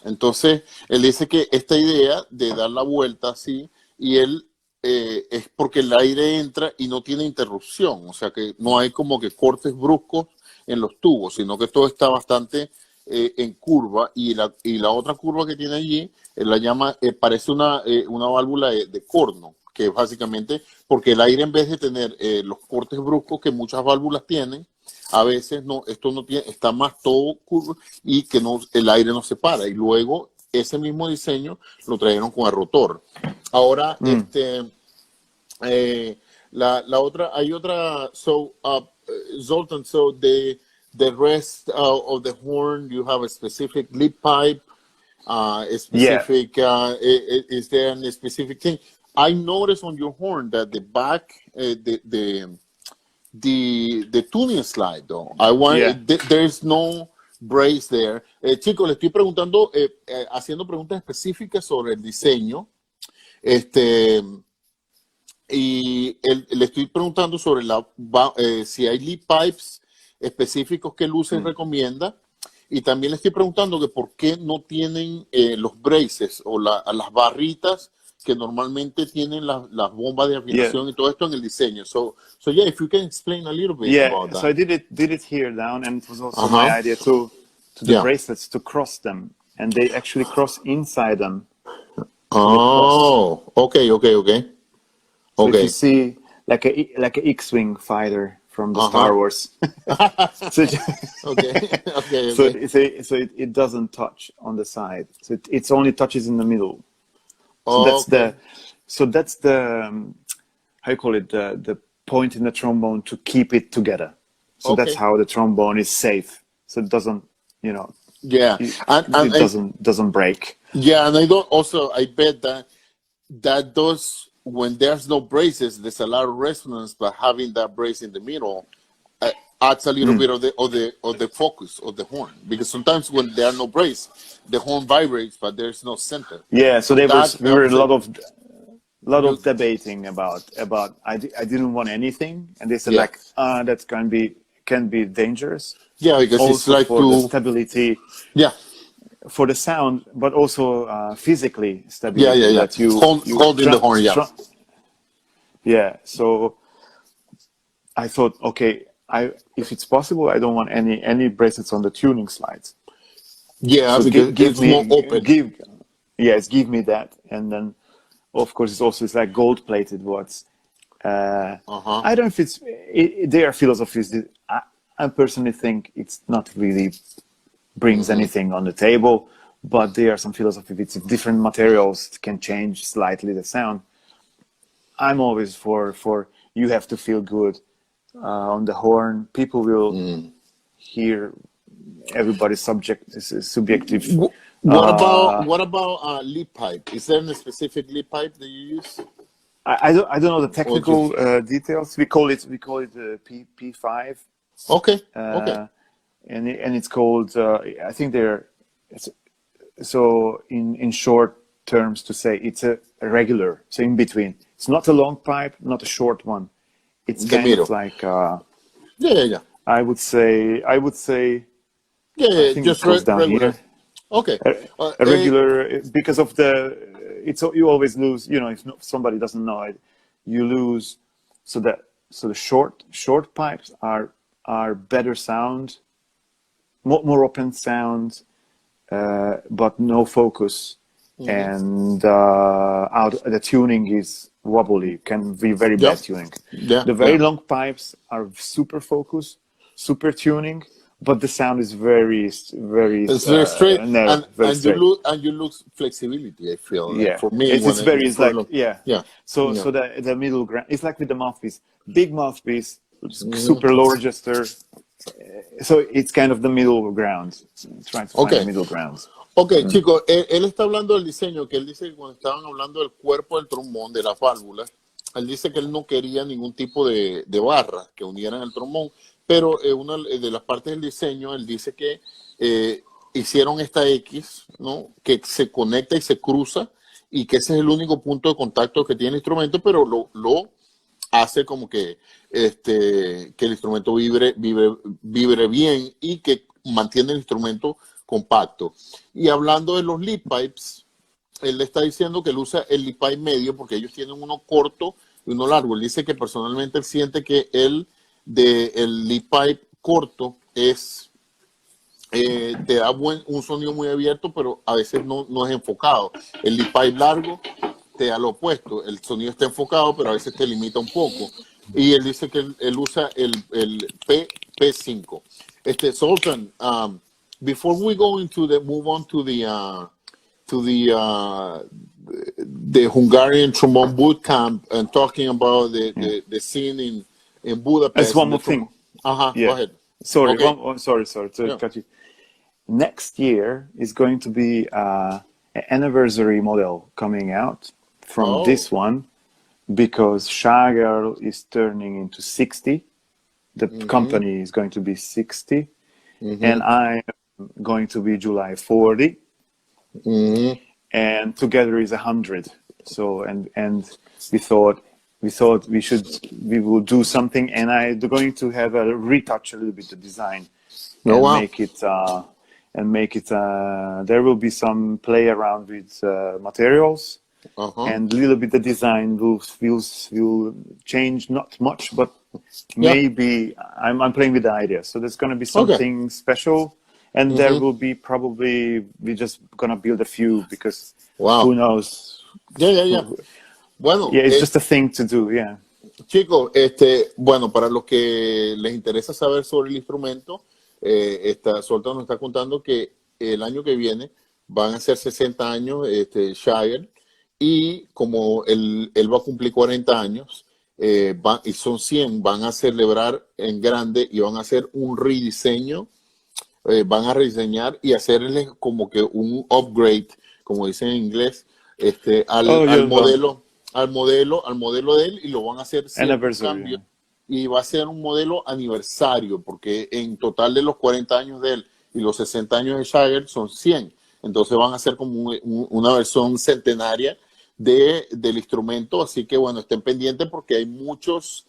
Entonces, él dice que esta idea de dar la vuelta así, y él es porque el aire entra y no tiene interrupción, o sea que no hay como que cortes bruscos en los tubos, sino que todo está bastante en curva, y la otra curva que tiene allí, él la llama, parece una válvula de corno, que es básicamente porque el aire, en vez de tener los cortes bruscos que muchas válvulas tienen, a veces esto no tiene, está más todo curvo, y que el aire no se para, y luego ese mismo diseño lo trajeron con el rotor. Ahora, la otra, hay otra, Zoltan, so the rest of the horn, you have a specific lip pipe, a specific, is there a specific thing? I noticed on your horn that the back, the tuning slide, though, there's no brace there. Chicos, le estoy preguntando, haciendo preguntas específicas sobre el diseño, y le estoy preguntando sobre si hay lip pipes específicos que luces recomienda, y también le estoy preguntando que por qué no tienen los braces o las barritas que normalmente tienen las bombas de afinación y todo esto en el diseño. So yeah, if you can explain a little bit about that. So I did it here down, and it was also my idea to the bracelets to cross them, and they actually cross inside them. Oh, okay. So if you see like a X-wing fighter from the Star Wars. So it doesn't touch on the side. So it only touches in the middle. So that's the how you call it, the point in the trombone to keep it together. So that's how the trombone is safe. So it doesn't, it doesn't break. Yeah, and I bet that does, when there's no braces, there's a lot of resonance, but having that brace in the middle adds a little bit of the focus of the horn, because sometimes when there are no brace, the horn vibrates, but there's no center. Yeah, so there were a lot of debating about I didn't want anything, and they said that can be dangerous. Yeah, because also it's like for the stability. Yeah. For the sound, but also physically stability. Yeah. That you holding the horn. Yeah. So I thought, okay, if it's possible, I don't want any bracelets on the tuning slides. Yeah, so because give it's me, more open. Give me that, and then of course it's like gold plated. I don't know if their philosophies. I personally think it's not really brings anything on the table, but there are some philosophy with different materials can change slightly the sound. I'm always for you have to feel good on the horn. People will hear everybody's subjective. What about lip pipe? Is there a specific lip pipe that you use? I don't know the technical details. We call it P5. Okay. Okay. And it's called. I think so in short terms to say it's a regular. So in between, it's not a long pipe, not a short one. It's kind of like. Yeah. I would say. Yeah, I think just it goes down regular. here. Okay. A regular because of you always lose. If somebody doesn't know it, you lose. So the short pipes are better sound, more open sound, but no focus, and the tuning is wobbly. Can be very bad tuning. The very long pipes are super focus, super tuning. But the sound is very it's very straight, narrow, very straight. You lose flexibility. I feel yeah. For me, it's like long. So the middle ground. It's like with the mouthpiece, big mouthpiece, super low register. So it's kind of the middle ground. Trying to find the middle ground. Okay, chicos, él está hablando del diseño, que él dice que cuando estaban hablando del cuerpo del trombón, de las válvulas, él dice que él no quería ningún tipo de barras que unieran el trombón. Pero una de las partes del diseño, él dice que hicieron esta X, ¿no? Que se conecta y se cruza y que ese es el único punto de contacto que tiene el instrumento, pero lo hace como que el instrumento vibre bien y que mantiene el instrumento compacto. Y hablando de los lead pipes, él le está diciendo que él usa el lead pipe medio porque ellos tienen uno corto y uno largo. Él dice que personalmente él siente que el lead pipe corto te da un sonido muy abierto, pero a veces no es enfocado. El lead pipe largo te da lo opuesto. El sonido está enfocado, pero a veces te limita un poco. Y él dice que él usa el P5. Zoltan, before we go into move on to the Hungarian trombone boot camp and talking about the scene in Budapest. That's one more thing. Go ahead. Sorry, okay. sorry to cut you. Next year is going to be an anniversary model coming out from this one because Schlager is turning into 60. The company is going to be 60, and I'm going to be July 40, and together is 100. So and we thought we will do something, and I'm going to have a retouch a little bit the design make it there will be some play around with materials, and a little bit the design will change, not much, but maybe I'm playing with the idea. So there's going to be something special, and there will be probably we're just gonna build a few because who knows? Bueno, it's just a thing to do, Chicos, bueno, para los que les interesa saber sobre el instrumento, Zoltan nos está contando que el año que viene van a ser 60 años Shire, y como él va a cumplir 40 años y son 100, van a celebrar en grande y van a hacer un rediseño, van a rediseñar y hacerle como que un upgrade, como dicen en inglés, al modelo de él, y lo van a hacer sin cambio. Y va a ser un modelo aniversario, porque en total de los 40 años de él y los 60 años de Jagger son 100. Entonces van a ser como una versión centenaria del instrumento. Así que bueno, estén pendientes porque hay muchos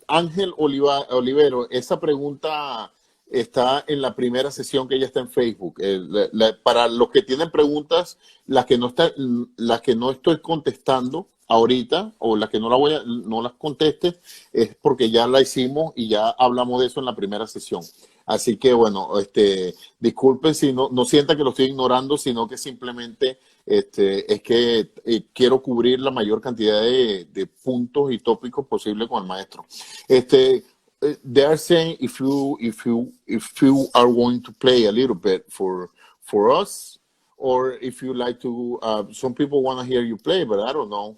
Ángel Olivero, esa pregunta está en la primera sesión que ya está en Facebook. Para los que tienen preguntas, las que no estoy contestando ahorita, o las que no las conteste, es porque ya la hicimos y ya hablamos de eso en la primera sesión. Así que bueno, disculpen si no sientan que lo estoy ignorando, sino que simplemente es que quiero cubrir la mayor cantidad de puntos y tópicos posible con el maestro. They are saying if you are going to play a little bit for us, or if you like to. Some people want to hear you play, but I don't know.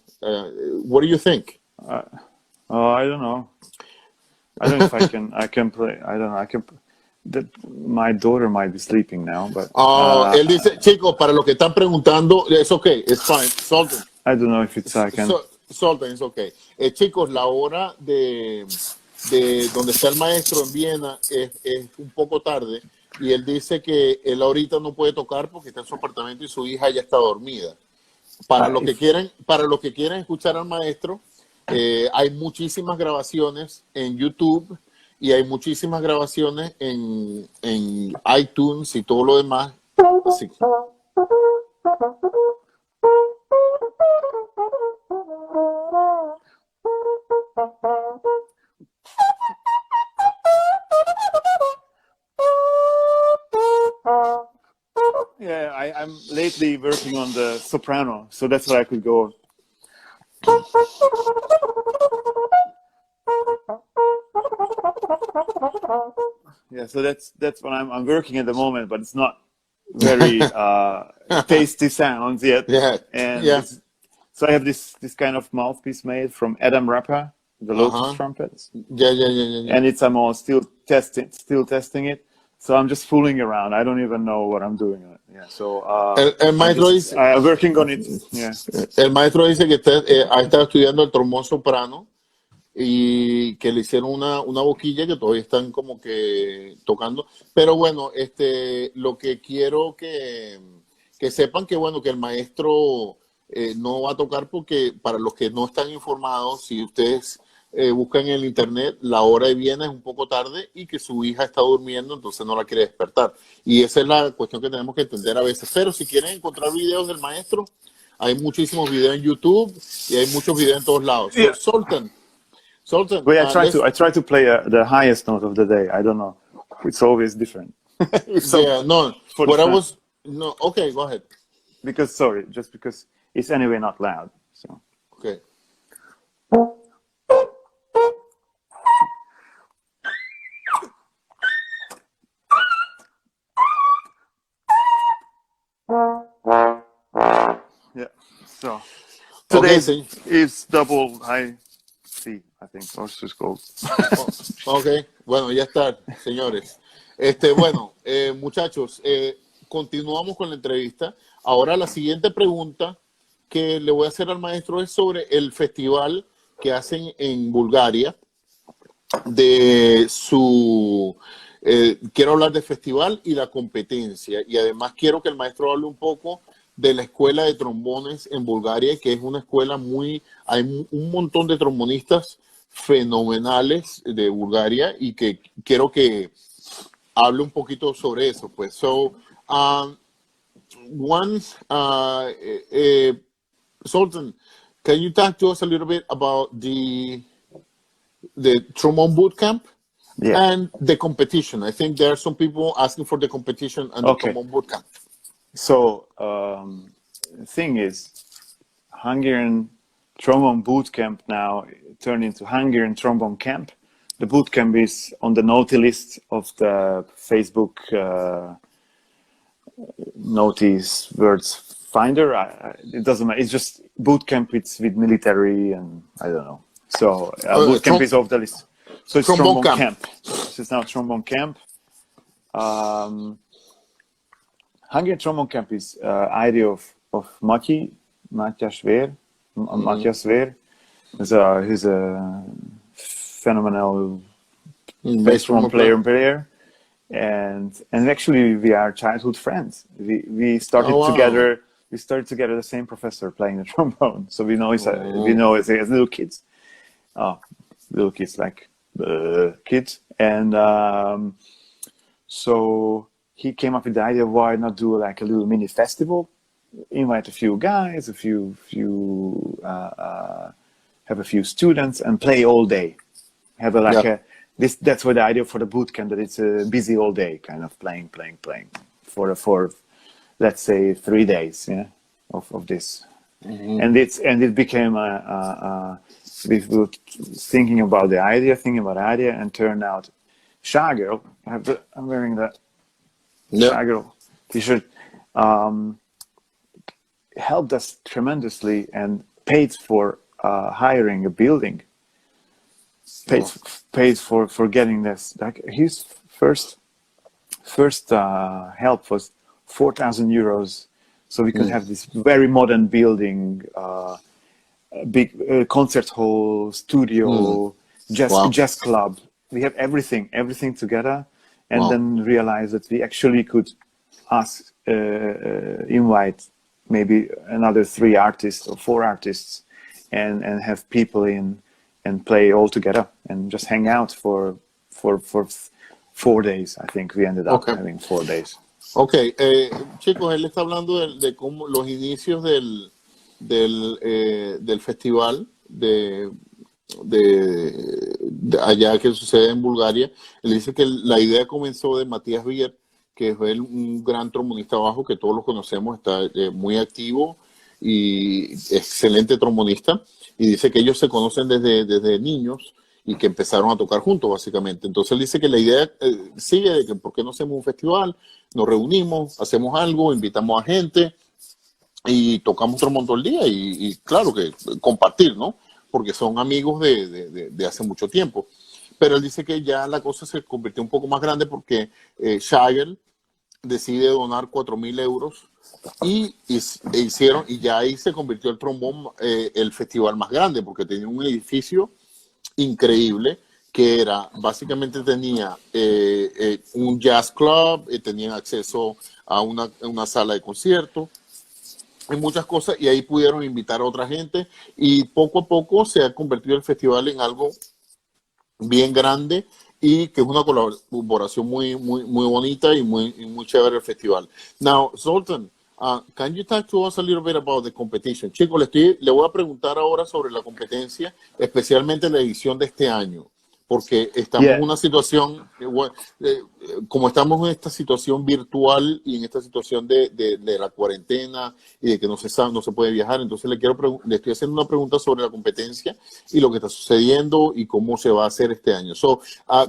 What do you think? I don't know. I don't know if I can play. I don't know. My daughter might be sleeping now, but. Él dice, chicos, para los que están preguntando, it's okay, it's fine. Sultan. I don't know if I can. Sultan, it's okay. Chicos, la hora de donde está el maestro en Viena es un poco tarde, y él dice que él ahorita no puede tocar porque está en su apartamento y su hija ya está dormida. Para los que quieren escuchar al maestro, hay muchísimas grabaciones en YouTube y hay muchísimas grabaciones en iTunes y todo lo demás. Así. Yeah, I'm lately working on the soprano, so that's where I could go. Yeah, so that's what I'm working at the moment, but it's not very tasty sounds yet. Yeah, and yeah. So I have this kind of mouthpiece made from Adam Rappa, the Lotus trumpets. Yeah. And I'm all still testing it. So I'm just fooling around. I don't even know what I'm doing. Yeah. So el maestro dice, I'm working on it. Yeah. El maestro dice que ha estado estudiando el trombón soprano y que le hicieron una boquilla que todavía están como que tocando. Pero bueno, lo que quiero que sepan que bueno, que el maestro no va a tocar, porque para los que no están informados, si ustedes buscan en el internet, la hora de Viena es un poco tarde y que su hija está durmiendo, entonces no la quiere despertar. Y esa es la cuestión que tenemos que entender a veces. Pero si quieren encontrar videos del maestro, hay muchísimos videos en YouTube y hay muchos videos en todos lados. Yeah. So, Sultan. Well, I try to play the highest note of the day. I don't know. It's always different. Okay, go ahead. Because it's anyway not loud. So. Okay. Yeah. So today Okay, is double high C, I think. Or it's just gold. Ok, bueno, ya está, señores. Bueno, muchachos, continuamos con la entrevista. Ahora la siguiente pregunta que le voy a hacer al maestro es sobre el festival que hacen en Bulgaria. Quiero hablar del festival y la competencia, y además quiero que el maestro hable un poco de la escuela de trombones en Bulgaria, que es una escuela hay un montón de trombonistas fenomenales de Bulgaria, y que quiero que hable un poquito sobre eso. Pues, Sultan, can you talk to us a little bit about the trombone boot camp? Yeah. And the competition? I think there are some people asking for the competition and the trombone boot camp. So, the thing is, Hungarian trombone boot camp now turned into Hungarian trombone camp. The boot camp is on the naughty list of the Facebook notice words finder. It doesn't matter. It's just boot camp. It's with military, and I don't know. So boot camp is off the list. So it's trombone camp. So it's now trombone camp. Hungarian trombone camp is idea of Matyas Vér. Matyas Vér. He's a phenomenal bass drum player, and actually we are childhood friends. We started together. We started together, the same professor playing the trombone. So we know as little kids. Little kids like kids, and so he came up with the idea of why not do like a little mini festival, invite a few guys, have a few students, and play all day. Have that's what the idea for the boot camp, that it's a busy all day kind of playing for let's say 3 days. Yeah, of this. And it became we were thinking about the idea, and turned out Shagirl. I'm wearing that Shagirl t-shirt. Helped us tremendously and paid for hiring a building. Paid for getting this. Like his first help was 4,000 euros, so we could have this very modern building, big concert hall, studio, jazz club. We have everything together, and then realized that we actually could invite maybe another 3 artists or 4 artists, and have people in and play all together and just hang out for 4 days. I think we ended up having 4 days. Ok, chicos, él está hablando de cómo los inicios del festival de allá que sucede en Bulgaria. Él dice que la idea comenzó de Matías Bier, que es un gran trombonista bajo que todos lo conocemos, está muy activo y excelente trombonista, y dice que ellos se conocen desde niños y que empezaron a tocar juntos básicamente. Entonces él dice que la idea sigue de que por qué no hacemos un festival, nos reunimos, hacemos algo, invitamos a gente y tocamos trombón todo el día y claro que compartir, ¿no? Porque son amigos de hace mucho tiempo. Pero él dice que ya la cosa se convirtió un poco más grande porque Shagel decide donar 4.000 euros y ya ahí se convirtió el trombón el festival más grande, porque tenía un edificio increíble que básicamente tenía un jazz club, tenían acceso a una sala de concierto y muchas cosas, y ahí pudieron invitar a otra gente, y poco a poco se ha convertido el festival en algo bien grande y que es una colaboración muy bonita y muy chévere el festival. Now, Zoltan, can you talk to us a little bit about the competition? Chicos, le voy a preguntar ahora sobre la competencia, especialmente la edición de este año, porque estamos en una situación, como estamos en esta situación virtual y en esta situación de la cuarentena y de que no se puede viajar, entonces le estoy haciendo una pregunta sobre la competencia y lo que está sucediendo y cómo se va a hacer este año. So,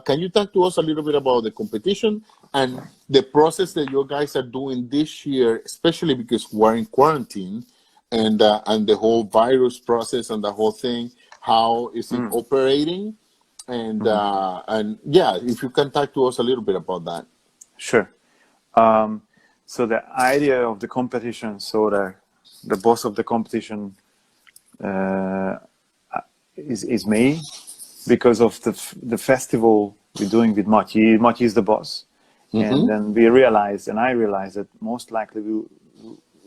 can you talk to us a little bit about the competition and the process that you guys are doing this year, especially because we're in quarantine, and the whole virus process and the whole thing, how is it operating? And yeah, if you can talk to us a little bit about that. Sure. So the idea of the competition, so the boss of the competition is me, because of the festival we're doing with Mati. Mati is the boss. And then I realized that most likely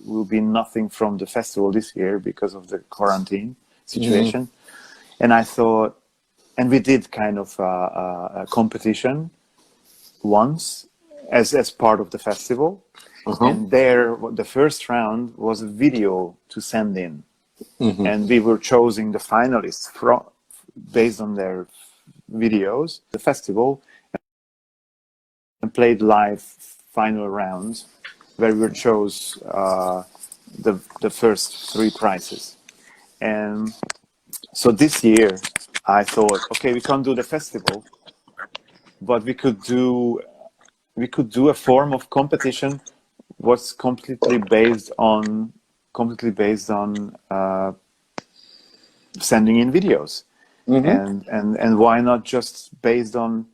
will be nothing from the festival this year because of the quarantine situation. And I thought, and we did kind of a competition once as part of the festival. And there, the first round was a video to send in. And we were choosing the finalists based on their videos, the festival, and played live final rounds where we chose the first 3 prizes. And so this year I thought, okay, we can't do the festival, but we could do a form of competition was completely based on sending in videos. And why not just based on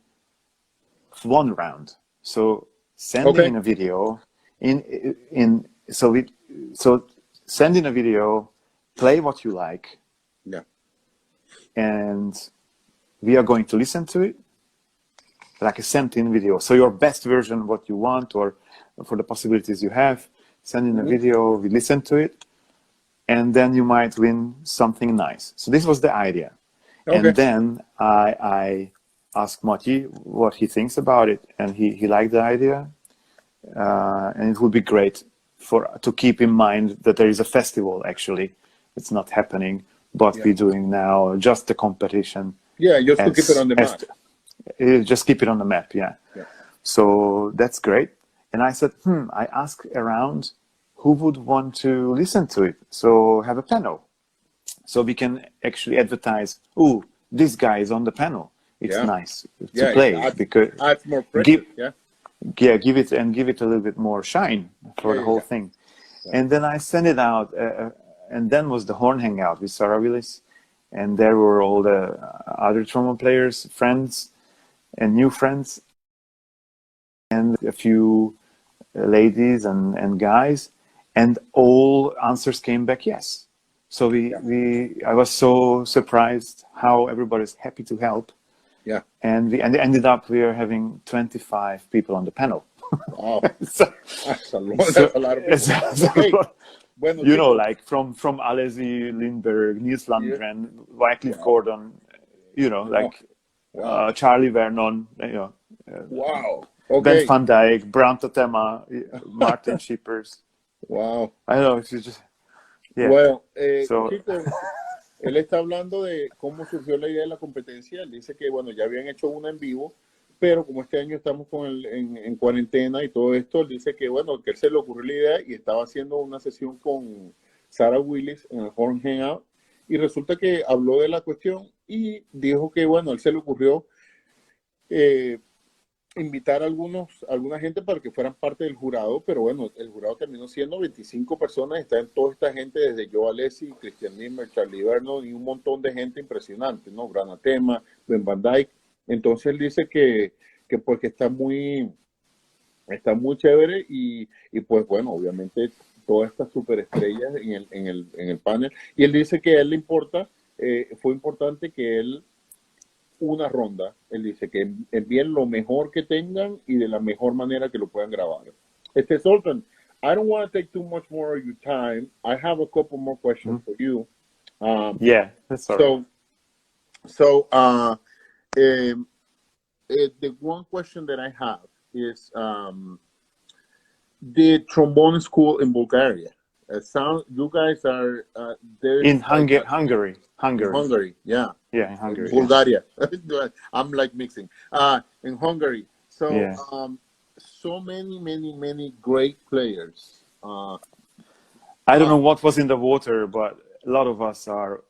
one round? So sending in a video so send in a video, play what you like, and we are going to listen to it like a sent in video. So your best version, what you want, or for the possibilities you have, send in a video, we listen to it, and then you might win something nice. So this was the idea. And then I asked Mati what he thinks about it, and he liked the idea. And it would be great to keep in mind that there is a festival. Actually, it's not happening, but we're doing now just the competition. Yeah, just to keep it on the map. Just keep it on the map. Yeah. So that's great. And I said, I asked around who would want to listen to it? So have a panel. So we can actually advertise, oh, this guy is on the panel. It's nice to play because adds more pressure. Give it a little bit more shine for the whole thing. And then I sent it out, and then was the horn hangout with Sarah Willis, and there were all the other trombone players, friends, and new friends, and a few ladies and guys, and all answers came back yes. So I was so surprised how everybody's happy to help. Yeah. And we ended up we are having 25 people on the panel. Wow. That's a lot of people. Bueno, you know, like from Alesi, Lindbergh, Niels Landgren, Wycliffe Gordon, you know, like Charlie Vernon, you know, Ben van Dijk, Bram Totema, Martin Schippers. Wow. I know, it's just, Well, Chico, él está hablando de cómo surgió la idea de la competencia. Él dice que, bueno, ya habían hecho una en vivo, pero como este año estamos en cuarentena y todo esto, él dice que, bueno, que él se le ocurrió la idea y estaba haciendo una sesión con Sarah Willis en el Horn Hangout, y resulta que habló de la cuestión y dijo que, bueno, él se le ocurrió invitar a alguna gente para que fueran parte del jurado, pero bueno, el jurado terminó siendo 25 personas, está toda esta gente desde Joe Alesi, Christian Nimmer, Charlie Vernon y un montón de gente impresionante, ¿no? Granatema, Ben Van Dyke. Entonces él dice que porque está muy chévere y pues bueno, obviamente todas estas superestrellas en el panel, y él dice que a él le importa, fue importante que él una ronda, él dice que envíen lo mejor que tengan y de la mejor manera que lo puedan grabar. Zoltan, I don't want to take too much more of your time. I have a couple more questions for you. That's all right. So the one question that I have is the trombone school in Bulgaria. You guys are there in Hungary. Hungary, yeah. Yeah, in Hungary. Bulgaria. I'm like mixing. In Hungary. So so many great players. I don't know what was in the water, but a lot of us are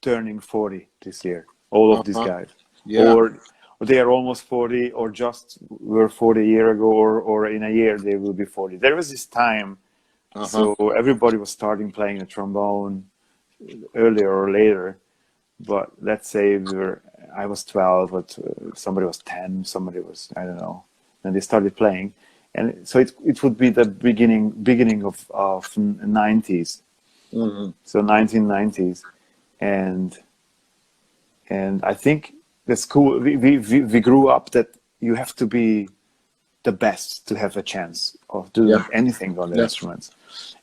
turning 40 this year. All of these guys. Yeah. Or they are almost 40, or just were 40 a year ago, or in a year they will be 40. There was this time, so everybody was starting playing the trombone earlier or later. But let's say I was 12, but somebody was 10, somebody was, I don't know, and they started playing. And so it would be the beginning of 90s. So 1990s. And I think the school, we grew up that you have to be the best to have a chance of doing anything on the instruments.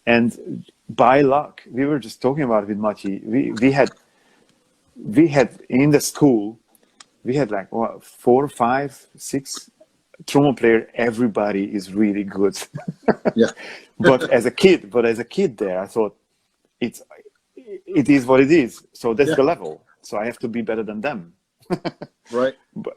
And by luck, we were just talking about it with Machi, we had in the school, we had like 4, 5, 6 trombone player. Everybody is really good. But as a kid there, I thought it is what it is. So that's the level. So I have to be better than them. Right.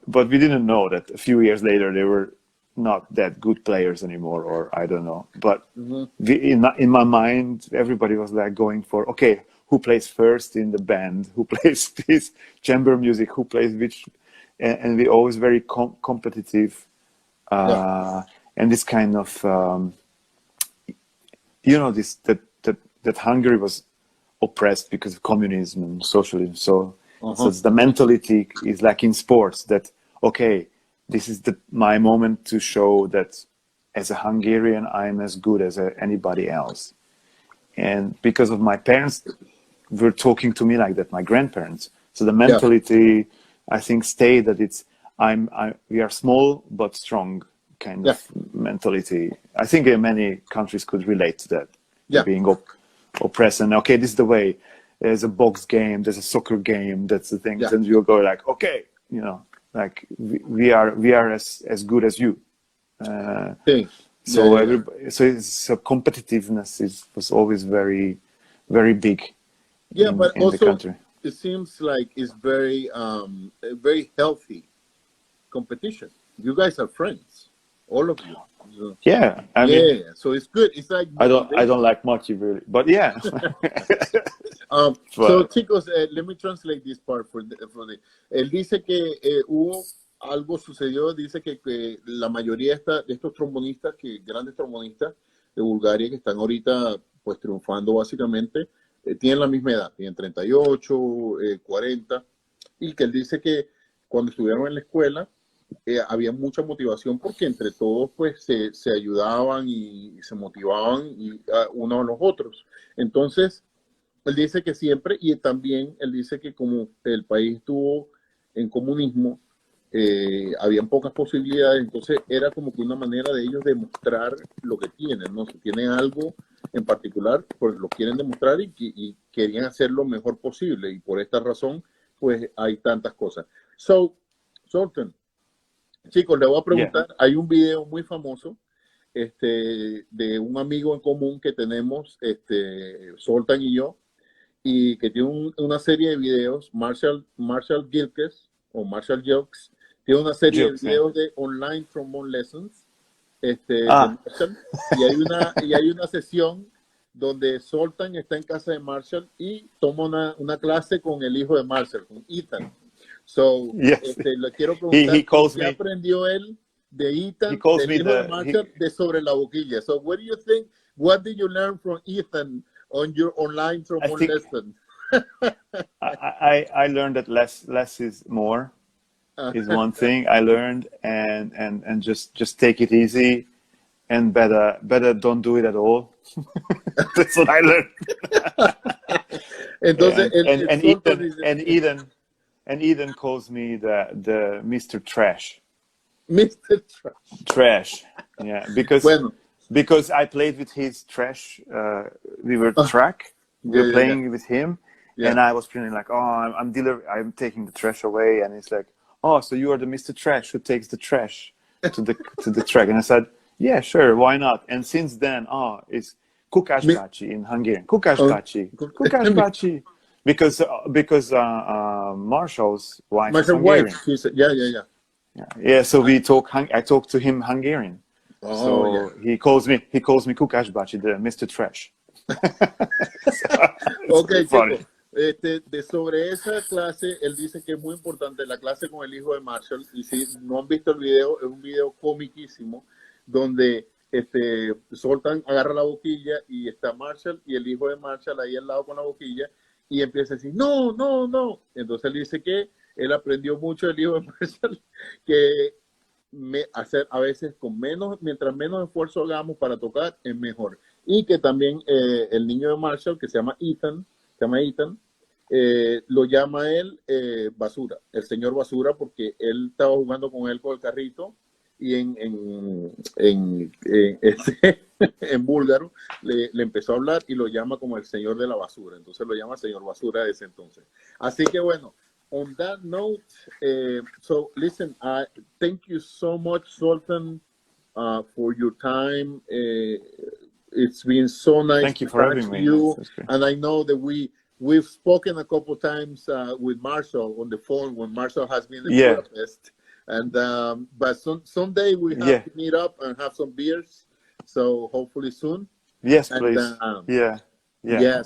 But we didn't know that a few years later they were not that good players anymore, or I don't know. But in my mind, everybody was like going for, okay, who plays first in the band, who plays this chamber music, who plays which, and we always very competitive, and this kind of, you know, that Hungary was oppressed because of communism and socialism. So the mentality is like in sports that, okay, this is my moment to show that as a Hungarian, I'm as good as anybody else. And because of my parents, were talking to me like that, my grandparents. So the mentality, I think, stayed that it's we are small but strong kind of mentality. I think many countries could relate to that, being oppressed. And okay, this is the way. There's a box game, there's a soccer game. That's the thing. And you'll go like, okay, you know, like we are as good as you. So competitiveness was always very, very big. But in also the country. It seems like it's very very healthy competition. You guys are friends. all of you. So, Yeah, I yeah, mean, so it's good. It's like I don't motivation. like Maki really, but yeah. So But chicos, let me translate this part for the. Él dice que hubo algo sucedió, dice que la mayoría de estos trombonistas, grandes trombonistas de Bulgaria que están ahorita pues triunfando básicamente, tienen la misma edad, tienen 38, 40, y que él dice que cuando estuvieron en la escuela había mucha motivación porque entre todos pues se ayudaban y se motivaban unos a los otros. Entonces, él dice que siempre, y también él dice que como el país estuvo en comunismo, habían pocas posibilidades, entonces era como que una manera de ellos demostrar lo que tienen, ¿no? Si tienen algo en particular, pues lo quieren demostrar y querían hacer lo mejor posible, y por esta razón, pues hay tantas cosas. So, Sultan, chicos, le voy a preguntar, hay un video muy famoso de un amigo en común que tenemos, Sultan y yo, y que tiene una serie de videos, Marshall Gilkes, o Marshall Jokes, tiene una serie de jokes, videos de online trombone lessons, de ah, Marshall, y hay una sesión donde Sultan está en casa de Marshall y toma una clase con el hijo de Marshall, con Ethan. So, yes. le quiero He preguntar calls qué me. aprendió él de He Ethan, calls del me hijo de the. Marshall, de sobre la boquilla. So, what do you think? What did you learn from Ethan on your online I trombone think lesson? I learned that less is more is one thing I learned, and just take it easy, and better don't do it at all. That's what I learned. Entonces, el And Sultan dice, Eden calls me the Mr. Trash. Mr. Trash. Yeah, Bueno, because I played with his trash. We were track. We were yeah. playing with him, Yeah. and I was feeling like, oh, I'm taking the trash away, and he's like, oh, so you are the Mr. Trash who takes the trash to the track, and I said, yeah, sure, why not? And since then, it's Kukashbachi in Hungarian. Kukashbachi, because Marshall's wife is Marshall White, Hungarian. he said, yeah. Yeah, so we talk. I talk to him Hungarian. Oh, So yeah. he calls me Kukashbachi, the Mr. Trash. Ok, funny. chicos, sobre esa clase, él dice que es muy importante la clase con el hijo de Marshall, y si no han visto el video, es un video comiquísimo, donde Sultan agarra la boquilla y está Marshall y el hijo de Marshall ahí al lado con la boquilla, y empieza a decir, no, no, no. Entonces él dice que él aprendió mucho del hijo de Marshall, que hacer a veces mientras menos esfuerzo hagamos para tocar, es mejor. Y que también el niño de Marshall, que se llama Ethan, lo llama él basura, el señor basura, porque él estaba jugando con él con el carrito, y en búlgaro le empezó a hablar y lo llama como el señor de la basura. Entonces lo llama señor basura desde entonces. Así que bueno, on that note, so listen, thank you so much, Sultan, for your time. It's been so nice. Thank you to for talk having to me. you. And I know that we've spoken a couple times with Marshall on the phone when Marshall has been in Budapest. And but someday we have to meet up and have some beers. So hopefully soon. Yes, And, please.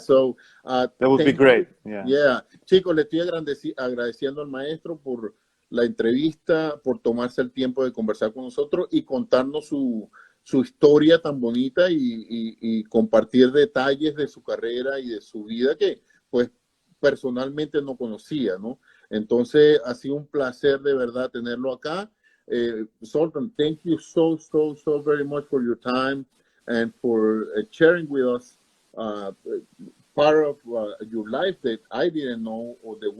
So that would be great. Yeah. Chicos, le estoy agradeciendo al maestro por la entrevista, por tomarse el tiempo de conversar con nosotros y contarnos su historia tan bonita y compartir detalles de su carrera y de su vida que pues personalmente no conocía, ¿no? Entonces ha sido un placer de verdad tenerlo acá. Sultan, thank you so very much for your time and for sharing with us part of your life that I didn't know, or that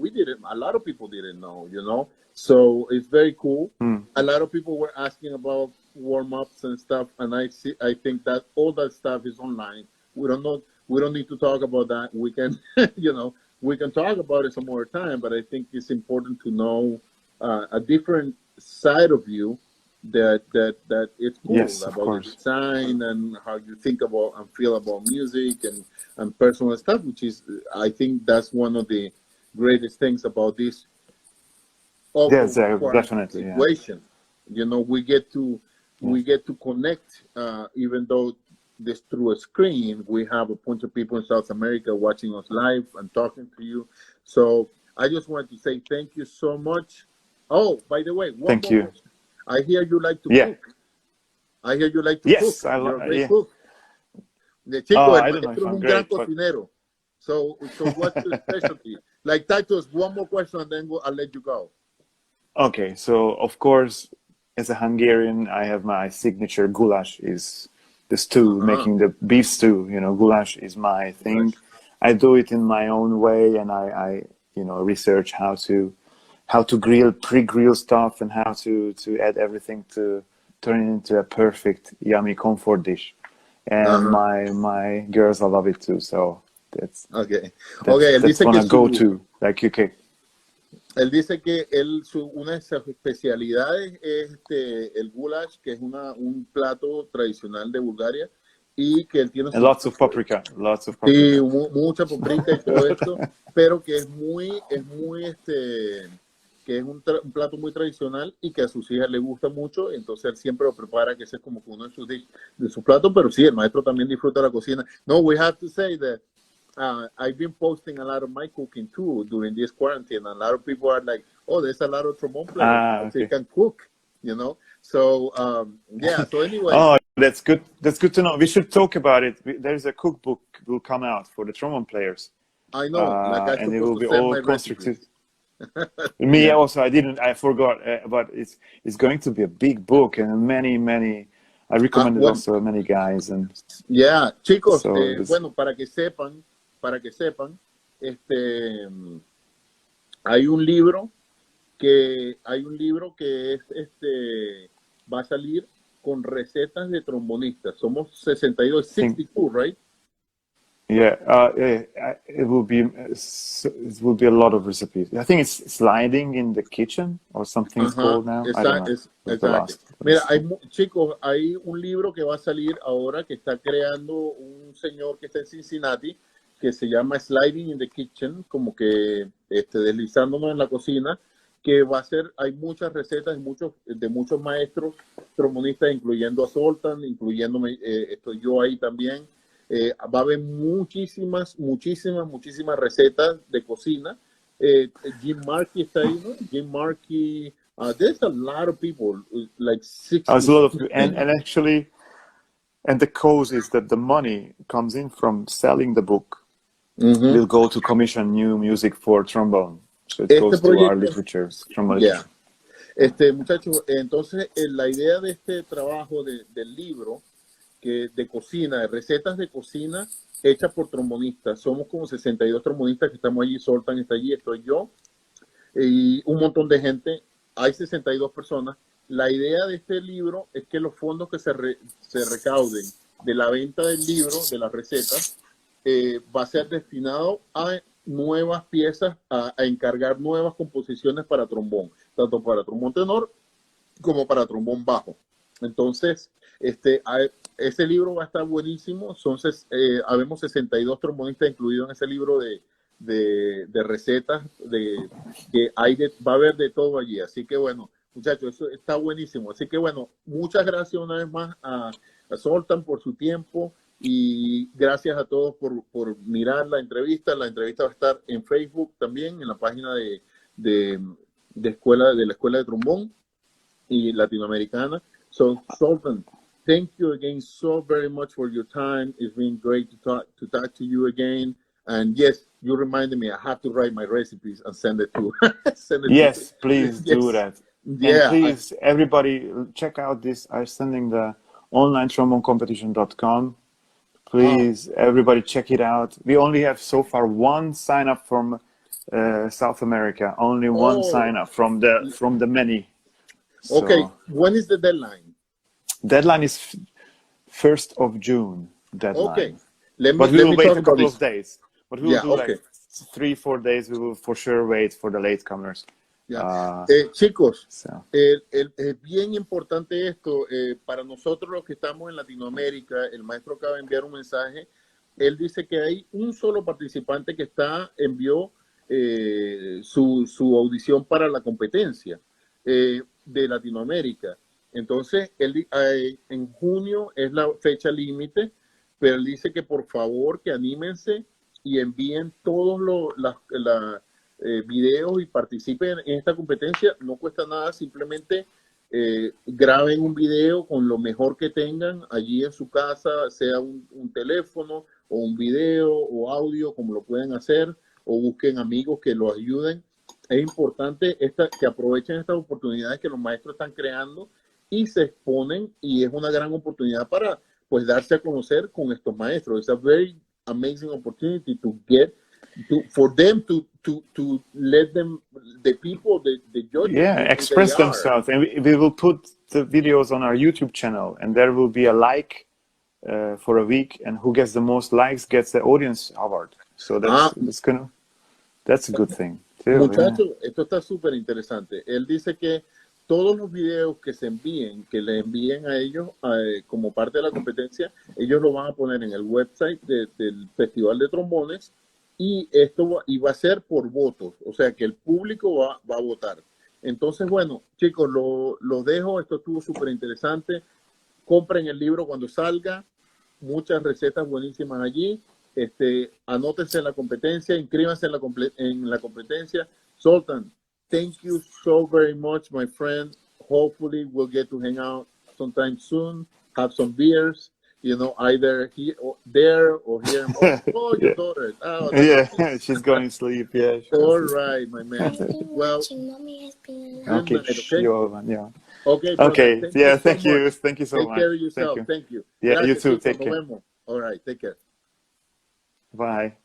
a lot of people didn't know, you know? So it's very cool. A lot of people were asking about warm-ups and stuff, and I think that all that stuff is online. We don't need to talk about that. We can, we can talk about it some more time, but I think it's important to know a different side of you that it's cool about the design and how you think about and feel about music and personal stuff, which is, I think that's one of the greatest things about this definitely situation. We get to we get to connect, even though this through a screen, we have a bunch of people in South America watching us live and talking to you. So I just want to say thank you so much. Oh, by the way, one more question. I hear you like to cook. I hear you like to cook. You're a great cook. The chico, el maestro es un gran cocinero. So what's your specialty? Like Titus, one more question and then I'll let you go. Okay, so of course, as a Hungarian, I have my signature goulash is the stew, making the beef stew. You know, goulash is my thing. I do it in my own way, and I you know, research how to grill, pre-grill stuff, and how to add everything to turn it into a perfect, yummy comfort dish. And my girls love it too. So that's that's one I go to, like UK. Él dice que una de sus especialidades es el goulash, que es un plato tradicional de Bulgaria, y que él tiene lots of paprika. Sí, mucha paprika y todo esto, pero que es que es un plato muy tradicional y que a sus hijas le gusta mucho, entonces él siempre lo prepara, que ese es como uno de sus platos, pero sí, el maestro también disfruta la cocina. No, we have to say that I've been posting a lot of my cooking too during this quarantine, and a lot of people are like, oh, there's a lot of trombone players, they can cook, you know? So, yeah, so anyway. Oh, that's good. That's good to know. We should talk about it. There's a cookbook will come out for the trombone players. I know, and it will be all constructed. Me also, I forgot, but it's going to be a big book, and many. I recommend it also to many guys. And yeah, chicos, bueno, para que sepan, hay un libro que va a salir con recetas de trombonistas. Somos 62, 62, right? Yeah, it will be a lot of recipes. I think it's sliding in the kitchen or something it's called now. I don't know. Exacto. Mira, chicos, hay un libro que va a salir ahora que está creando un señor que está en Cincinnati que se llama Sliding in the Kitchen, como que deslizándonos en la cocina, que va a ser, hay muchas recetas de muchos maestros trombonistas, incluyendo a ZOLTAN, incluyéndome, estoy yo ahí también. Va a haber muchísimas recetas de cocina. Jim Markey está ahí, ¿no? Jim Markey, there's a lot of people, like 60. There's a lot of people. And actually, and the cause is that the money comes in from selling the book will go to commission new music for trombone. So it goes to our literature, trombone literature. Muchachos, entonces la idea de este trabajo del libro de cocina, de recetas de cocina hechas por trombonistas. Somos como 62 trombonistas que estamos allí. ZOLTAN está allí, estoy yo y un montón de gente. Hay 62 personas. La idea de este libro es que los fondos que se recauden de la venta del libro, de las recetas, va a ser destinado a nuevas piezas, a encargar nuevas composiciones para trombón, tanto para trombón tenor como para trombón bajo. Entonces, ese libro va a estar buenísimo. Habemos 62 trombonistas incluidos en ese libro de recetas, que va a haber de todo allí. Así que bueno, muchachos, eso está buenísimo. Así que bueno, muchas gracias una vez más a ZOLTAN por su tiempo y gracias a todos por mirar la entrevista. La entrevista va a estar en Facebook también, en la página de la Escuela de Trombón y Latinoamericana. So, ZOLTAN, thank you again so very much for your time. It's been great to talk to you again. And yes, you reminded me I have to write my recipes and send it to. Yes, please do that. Yeah, and please, everybody, check out this. I'm sending the onlinetrombonecompetition.com. Please, everybody, check it out. We only have so far one sign up from South America. Only one sign up from the many. Okay, so, when is the deadline? Deadline is 1st of June. Deadline. Okay. But we will wait a couple of days. But we will do like 3-4 days. We will for sure wait for the latecomers. Chicos, es bien importante esto. Para nosotros los que estamos en Latinoamérica, el maestro acaba de enviar un mensaje. Él dice que hay un solo participante que envió su audición para la competencia de Latinoamérica. Entonces, en junio es la fecha límite, pero él dice que por favor que anímense y envíen todos los videos y participen en esta competencia. No cuesta nada, simplemente graben un video con lo mejor que tengan allí en su casa, sea un teléfono o un video o audio, como lo pueden hacer, o busquen amigos que los ayuden. Es importante que aprovechen estas oportunidades que los maestros están creando y se exponen, y es una gran oportunidad para pues darse a conocer con estos maestros. It's a very amazing opportunity to get for them to let them, the people, the judges, Yeah, express themselves. And we will put the videos on our YouTube channel, and there will be a like for a week, and who gets the most likes gets the audience award. So that's a good thing too. Muchachos, esto está súper interesante. Él dice que todos los videos que se envíen, que le envíen a ellos como parte de la competencia, ellos lo van a poner en el website del Festival de Trombones, y esto va a ser por votos, o sea que el público va a votar. Entonces, bueno, chicos, lo dejo. Esto estuvo súper interesante. Compren el libro cuando salga. Muchas recetas buenísimas allí. Anótense en la competencia, inscríbanse en la competencia. Zoltan, thank you so very much, my friend. Hopefully we'll get to hang out sometime soon, have some beers, you know, either here or there or here. Oh, your daughter. Oh, yeah, she's going to sleep. Yeah. All right, my man. Well, okay. Yeah. Okay. Brother. Okay. Thank Thank you. you. Thank you so much. much. Take care of yourself. Thank you. Yeah, Gracias, you too. chicos. Take care. Nos vemos. All right. Take care. Bye.